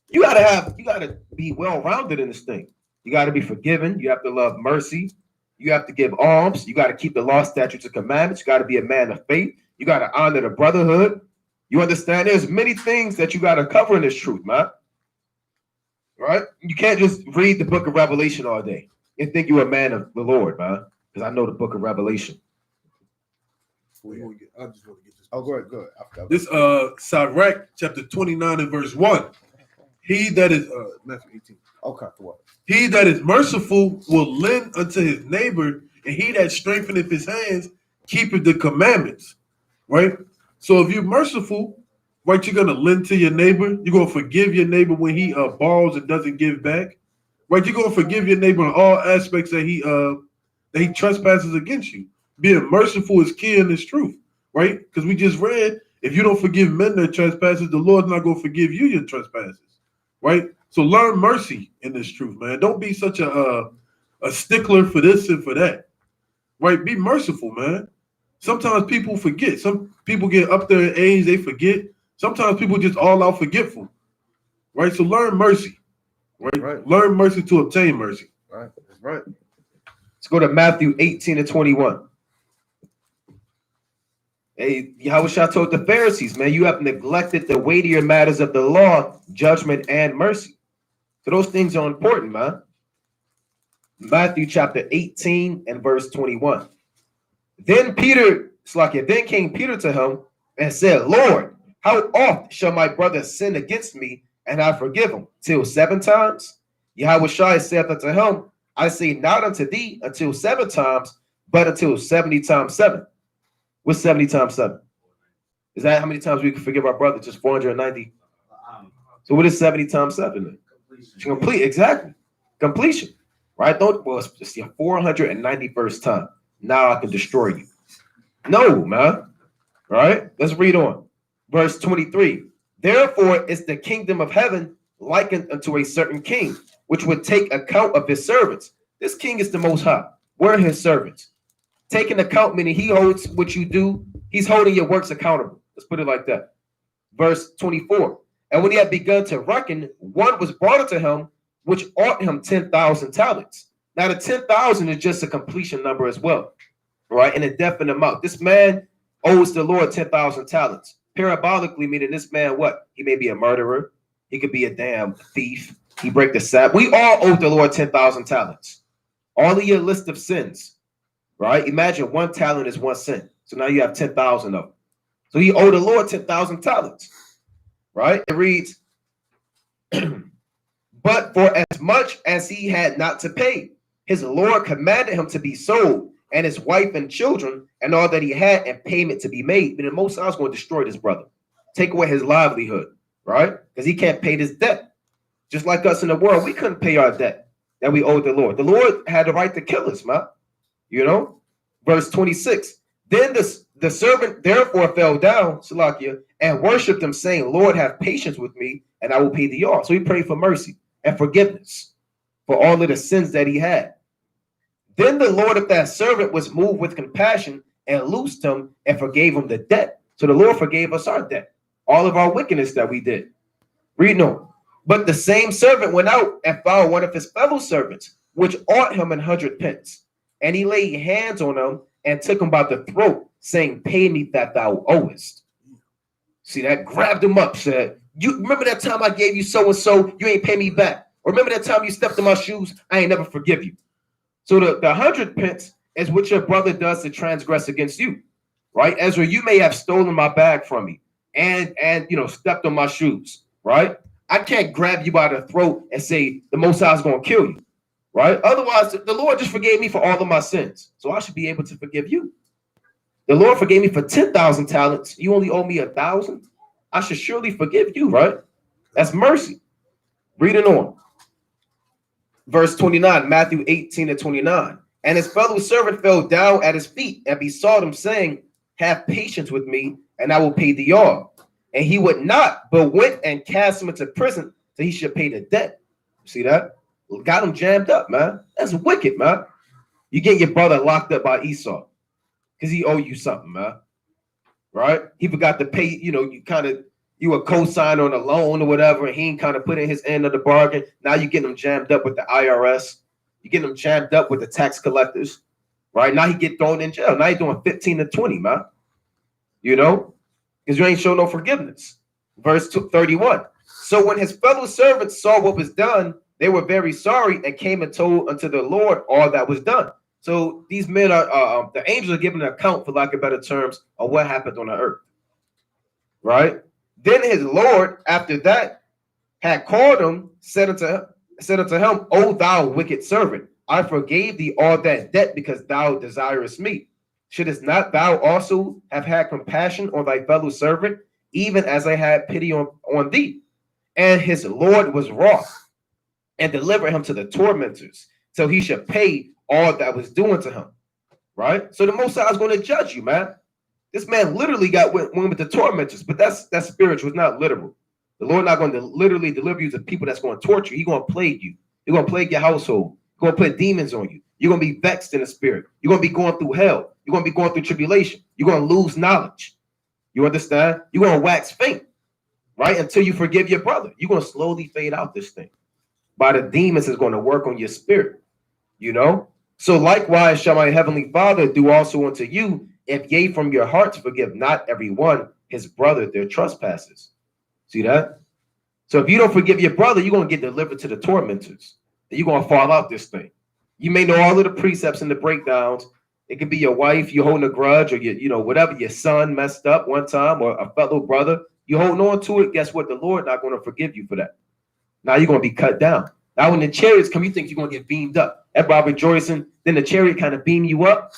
You got to be well-rounded in this thing. You got to be forgiven. You have to love mercy. You have to give alms. You got to keep the law, statutes, and commandments. You got to be a man of faith. You got to honor the brotherhood. You understand? There's many things that you got to cover in this truth, man. Right? You can't just read the book of Revelation all day and think you're a man of the Lord, man. Because I know the book of Revelation. I just want to get this. Oh, go ahead. This Sirach chapter 29 and verse 1. He that is Matthew 18. Okay, what? He that is merciful will lend unto his neighbor, and he that strengtheneth his hands keepeth the commandments. Right? So if you're merciful, right, you're gonna lend to your neighbor. You're gonna forgive your neighbor when he borrows and doesn't give back. Right? You're gonna forgive your neighbor in all aspects that he trespasses against you. Being merciful is key in this truth, right? Because we just read, if you don't forgive men their trespasses, the Lord's not gonna forgive you your trespasses. Right? So learn mercy in this truth, man. Don't be such a stickler for this and for that. Right? Be merciful, man. Sometimes people forget. Some people get up there in age, they forget. Sometimes people just all out forgetful. Right? So learn mercy. Right? Learn mercy to obtain mercy. Right. That's right. Let's go to Matthew 18 and 21. Hey, Yahushua told the Pharisees, man, you have neglected the weightier matters of the law, judgment, and mercy. So those things are important, man. Matthew chapter 18 and verse 21. Then came Peter to him and said, Lord, how oft shall my brother sin against me and I forgive him? Till 7 times? Yahushua said unto him, I say not unto thee until 7 times, but until 70 times 7. What's 70 times 7? Is that how many times we can forgive our brother? Just 490? So what is 70 times 7 then? Complete, exactly. Completion. Right? It's the 491st time. Now I can destroy you. No, man. Right? Let's read on. Verse 23. Therefore is the kingdom of heaven likened unto a certain king, which would take account of his servants. This king is the Most High. We're his servants. Taking account, meaning he holds what you do. He's holding your works accountable. Let's put it like that. Verse 24. And when he had begun to reckon, one was brought unto him, which ought him 10,000 talents. Now the 10,000 is just a completion number as well, right? An indefinite amount. This man owes the Lord 10,000 talents. Parabolically, meaning this man, what? He may be a murderer. He could be a damn thief. He break the Sabbath. We all owe the Lord 10,000 talents. All of your list of sins, right? Imagine 1 talent is 1 sin. So now you have 10,000 of them. So he owed the Lord 10,000 talents, right? It reads, but for as much as he had not to pay, his Lord commanded him to be sold, and his wife and children, and all that he had, and payment to be made. But the Most High was going to destroy this brother, take away his livelihood, right? Because he can't pay this debt. Just like us in the world, we couldn't pay our debt that we owed the Lord. The Lord had the right to kill us, man. You know? Verse 26. Then the servant therefore fell down, Salakia, and worshipped him, saying, Lord, have patience with me, and I will pay thee all. So he prayed for mercy and forgiveness for all of the sins that he had. Then the Lord of that servant was moved with compassion and loosed him and forgave him the debt. So the Lord forgave us our debt, all of our wickedness that we did. Read on. But the same servant went out and found one of his fellow servants, which ought him 100 pence. And he laid hands on him and took him by the throat, saying, pay me that thou owest. See that? Grabbed him up, said, you remember that time I gave you so and so, you ain't pay me back. Or remember that time you stepped in my shoes, I ain't never forgive you. So the 100 pence is what your brother does to transgress against you, right? Ezra, you may have stolen my bag from me and stepped on my shoes, right? I can't grab you by the throat and say the Most High is going to kill you, right? Otherwise, the Lord just forgave me for all of my sins, so I should be able to forgive you. The Lord forgave me for 10,000 talents. You only owe me 1,000. I should surely forgive you, right? That's mercy. Reading on. Verse 29, Matthew 18-29. And his fellow servant fell down at his feet and besought him, saying, have patience with me, and I will pay thee all. And he would not, but went and cast him into prison so he should pay the debt. See that? Got him jammed up, man. That's wicked, man. You get your brother locked up by Esau because he owe you something, man. Right? He forgot to pay, you were co-signed on a loan or whatever, and he ain't kind of put in his end of the bargain. Now you getting him jammed up with the IRS. You getting him jammed up with the tax collectors, right? Now he get thrown in jail. Now he doing 15 to 20, man. Because you ain't show no forgiveness. Verse 31. So when his fellow servants saw what was done, they were very sorry and came and told unto the Lord all that was done. So these men are, the angels are giving an account, for lack of better terms, of what happened on the earth, right? Then his Lord, after that, had called him, said unto him, O thou wicked servant, I forgave thee all that debt because thou desirest me. Shouldest not thou also have had compassion on thy fellow servant, even as I had pity on thee? And his Lord was wroth and delivered him to the tormentors, till he should pay all that was doing to him, right? So the Most High is going to judge you, man. This man literally went with the tormentors, but that's spiritual, it's not literal. The Lord not going to literally deliver you to people that's going to torture you. He's going to plague you. He's going to plague your household. He's going to put demons on you. You're going to be vexed in the spirit. You're going to be going through hell. You're going to be going through tribulation. You're going to lose knowledge. You understand? You're going to wax faint, right? Until you forgive your brother. You're going to slowly fade out this thing. By the demons is going to work on your spirit, So likewise shall my heavenly Father do also unto you, if ye from your hearts forgive not every one his brother their trespasses. See that? So if you don't forgive your brother, you're going to get delivered to the tormentors. And you're going to fall out this thing. You may know all of the precepts and the breakdowns. It could be your wife, you holding a grudge, or whatever, your son messed up one time, or a fellow brother. You holding on to it, guess what? The Lord not going to forgive you for that. Now you're going to be cut down. Now when the chariots come, you think you're going to get beamed up. Everybody rejoicing. Then the chariot kind of beam you up,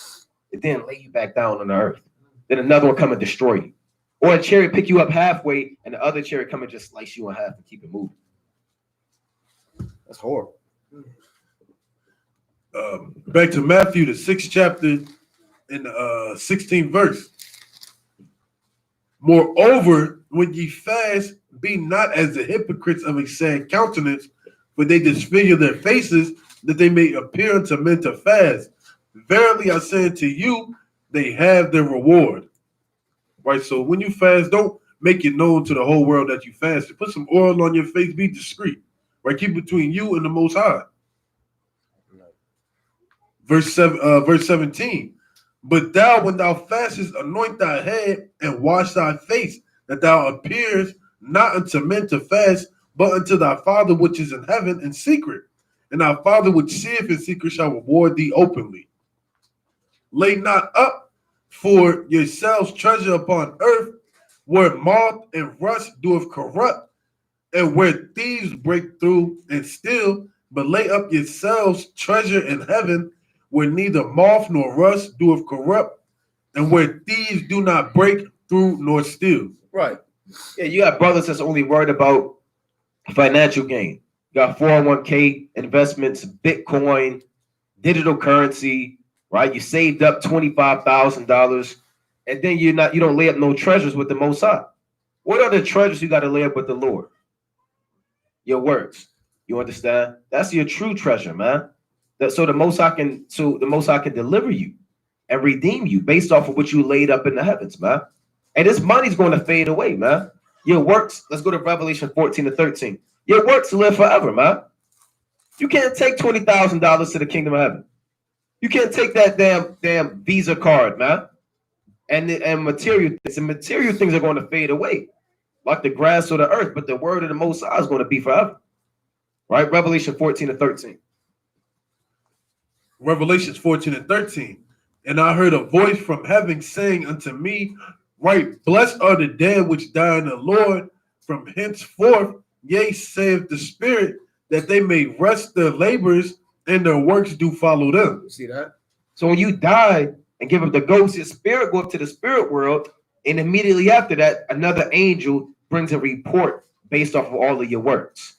and then lay you back down on the earth. Then another one come and destroy you. Or a chariot pick you up halfway, and the other chariot come and just slice you in half and keep it moving. That's horrible. Back to Matthew, the 6th chapter, in the 16th verse. Moreover, when ye fast, be not as the hypocrites of a sad countenance, for they disfigure their faces, that they may appear unto men to fast. Verily I say unto you, they have their reward. Right? So when you fast, don't make it known to the whole world that you fasted. Put some oil on your face, be discreet. Right? Keep between you and the Most High. Verse 17. But thou, when thou fastest, anoint thy head and wash thy face, that thou appears not unto men to fast, but unto thy Father which is in heaven in secret. And thy Father which seeth in secret shall reward thee openly. Lay not up for yourselves treasure upon earth, where moth and rust doeth corrupt, and where thieves break through and steal, but lay up yourselves treasure in heaven, where neither moth nor rust doeth corrupt, and where thieves do not break through nor steal. Right. Yeah, you got brothers that's only worried about financial gain. You got 401k investments, Bitcoin, digital currency, right? You saved up $25,000, and then you don't lay up no treasures with the Most High. What are the treasures you got to lay up with the Lord? Your works. You understand? That's your true treasure, man. So the Most High can deliver you and redeem you based off of what you laid up in the heavens, man. And this money's going to fade away, man. Your works, let's go to Revelation 14-13. Your works live forever, man. You can't take $20,000 to the kingdom of heaven. You can't take that damn Visa card, man. And material things are going to fade away, like the grass or the earth, but the word of the Most High is going to be forever. Right? Revelation 14-13. Revelations 14-13. And I heard a voice from heaven saying unto me, right, blessed are the dead which die in the Lord from henceforth, yea, saith the Spirit, that they may rest their labors and their works do follow them. You see that? So when you die and give up the ghost, your spirit go up to the spirit world, and immediately after that, another angel brings a report based off of all of your works.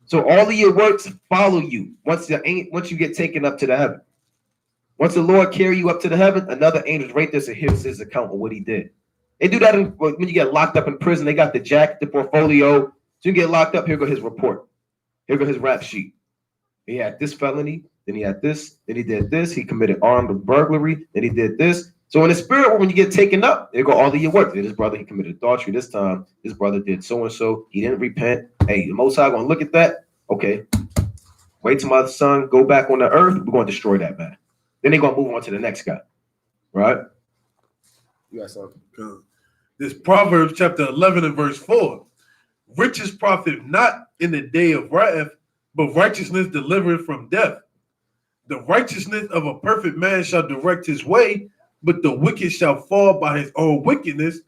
So all of your works follow you once you get taken up to the heaven. Once the Lord carry you up to the heaven, another angel right there says, here's his account of what he did. They do that when you get locked up in prison. They got the jacket, the portfolio. So you get locked up, here go his report. Here go his rap sheet. He had this felony, then he had this, then he did this. He committed armed burglary, then he did this. So in the spirit, when you get taken up, there go all of your work. This brother, he committed adultery this time. This brother did so-and-so. He didn't repent. Hey, the Most High going to look at that. Okay. Wait till my son go back on the earth. We're going to destroy that man. Then they're going to move on to the next guy. Right? You got something? This Proverbs chapter 11 and verse 4. Riches profit not in the day of wrath, but righteousness delivereth from death. The righteousness of a perfect man shall direct his way, but the wicked shall fall by his own wickedness.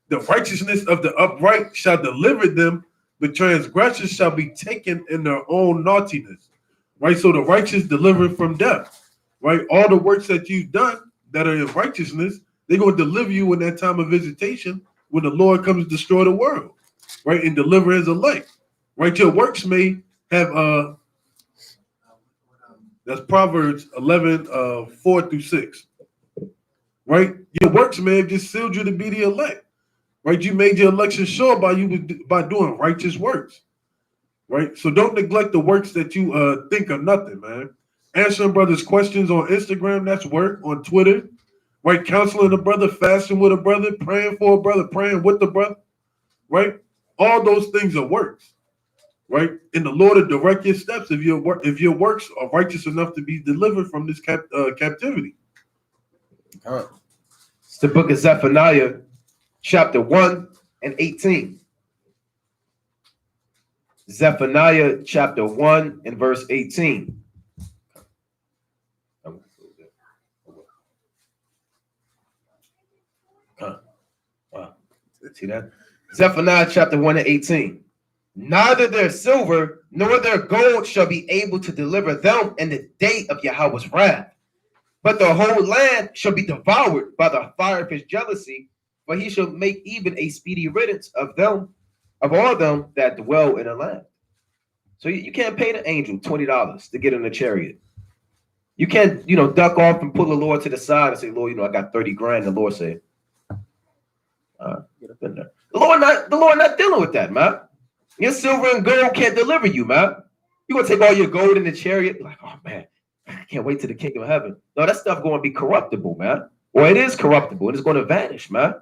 The righteousness of the upright shall deliver them, but transgressors shall be taken in their own naughtiness. Right? So the righteous deliver from death. Right? All the works that you've done that are in righteousness, they're going to deliver you in that time of visitation when the Lord comes to destroy the world. Right? And deliver his elect. Right? Your works may have that's Proverbs 11, 4-6. Right? Your works may have just sealed you to be the elect. Right? You made your election sure by doing righteous works. Right? So don't neglect the works that you think are nothing, man. Answering brothers' questions on Instagram, that's work. On Twitter, right? Counseling a brother, fasting with a brother, praying for a brother, praying with the brother. Right? All those things are works. Right? And the Lord will direct your steps if your works are righteous enough to be delivered from this captivity. It's the book of Zephaniah, chapter 1 and 18. Zephaniah chapter 1 and verse 18. See that? Zephaniah chapter 1 and 18. Neither their silver nor their gold shall be able to deliver them in the day of Yahweh's wrath. But the whole land shall be devoured by the fire of his jealousy, for he shall make even a speedy riddance of all them that dwell in the land. So you can't pay the angel $20 to get in a chariot. You can't, duck off and pull the Lord to the side and say, Lord, I got 30 grand. The Lord said, get up in there. The Lord not dealing with that, man. Your silver and gold can't deliver you, man. You gonna take all your gold in the chariot? Like, oh man, I can't wait to the kingdom of heaven. No, that stuff going to be corruptible, man. Or it is corruptible. It is going to vanish, man.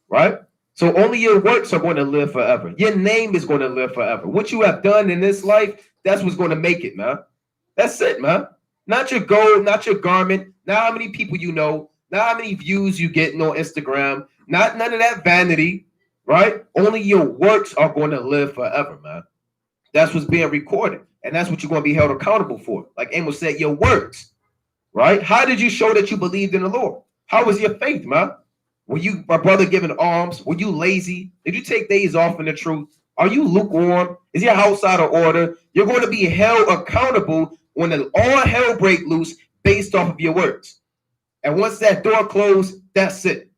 Right? So only your works are going to live forever. Your name is going to live forever. What you have done in this life, that's what's going to make it, man. That's it, man. Not your gold, not your garment, not how many people you know, not how many views you get on Instagram, not none of that vanity, right? Only your works are going to live forever, man. That's what's being recorded. And that's what you're going to be held accountable for. Like Amos said, your works, right? How did you show that you believed in the Lord? How was your faith, man? Were you, my brother, giving alms? Were you lazy? Did you take days off in the truth? Are you lukewarm? Is your house out of order? You're going to be held accountable when all hell break loose based off of your works. And once that door closed, that's it.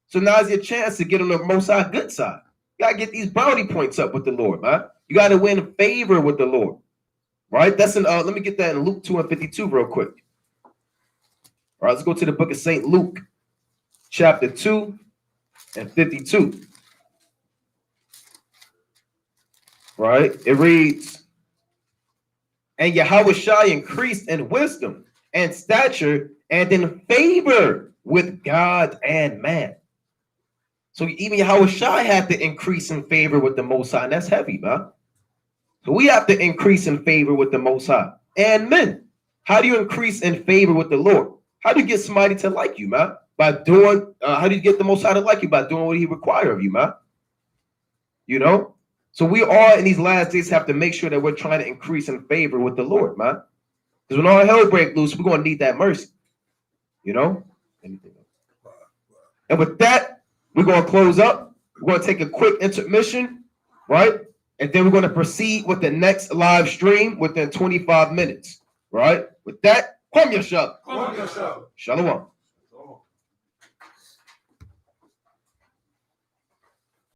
So now's your chance to get on the Most High good side. You got to get these brownie points up with the Lord, man. You got to win favor with the Lord, right? That's in, let me get that in Luke 2 and 52 real quick. All right, let's go to the book of St. Luke, chapter 2 and 52. Right? It reads, and Yahushua increased in wisdom and stature and in favor with God and man. So even Yahushua had to increase in favor with the Most High, and that's heavy, man. So we have to increase in favor with the Most High and men. How do you increase in favor with the Lord? How do you get somebody to like you, man? By doing, how do you get the Most High to like you? By doing what he requires of you, man. You know? So we all in these last days have to make sure that we're trying to increase in favor with the Lord, man. Because when all hell break loose, we're going to need that mercy. You know? Anything else? And with that, we're going to close up. We're going to take a quick intermission, right? And then we're going to proceed with the next live stream within 25 minutes, right? With that, Kwam Yasha. Come on, yourself. Shalom.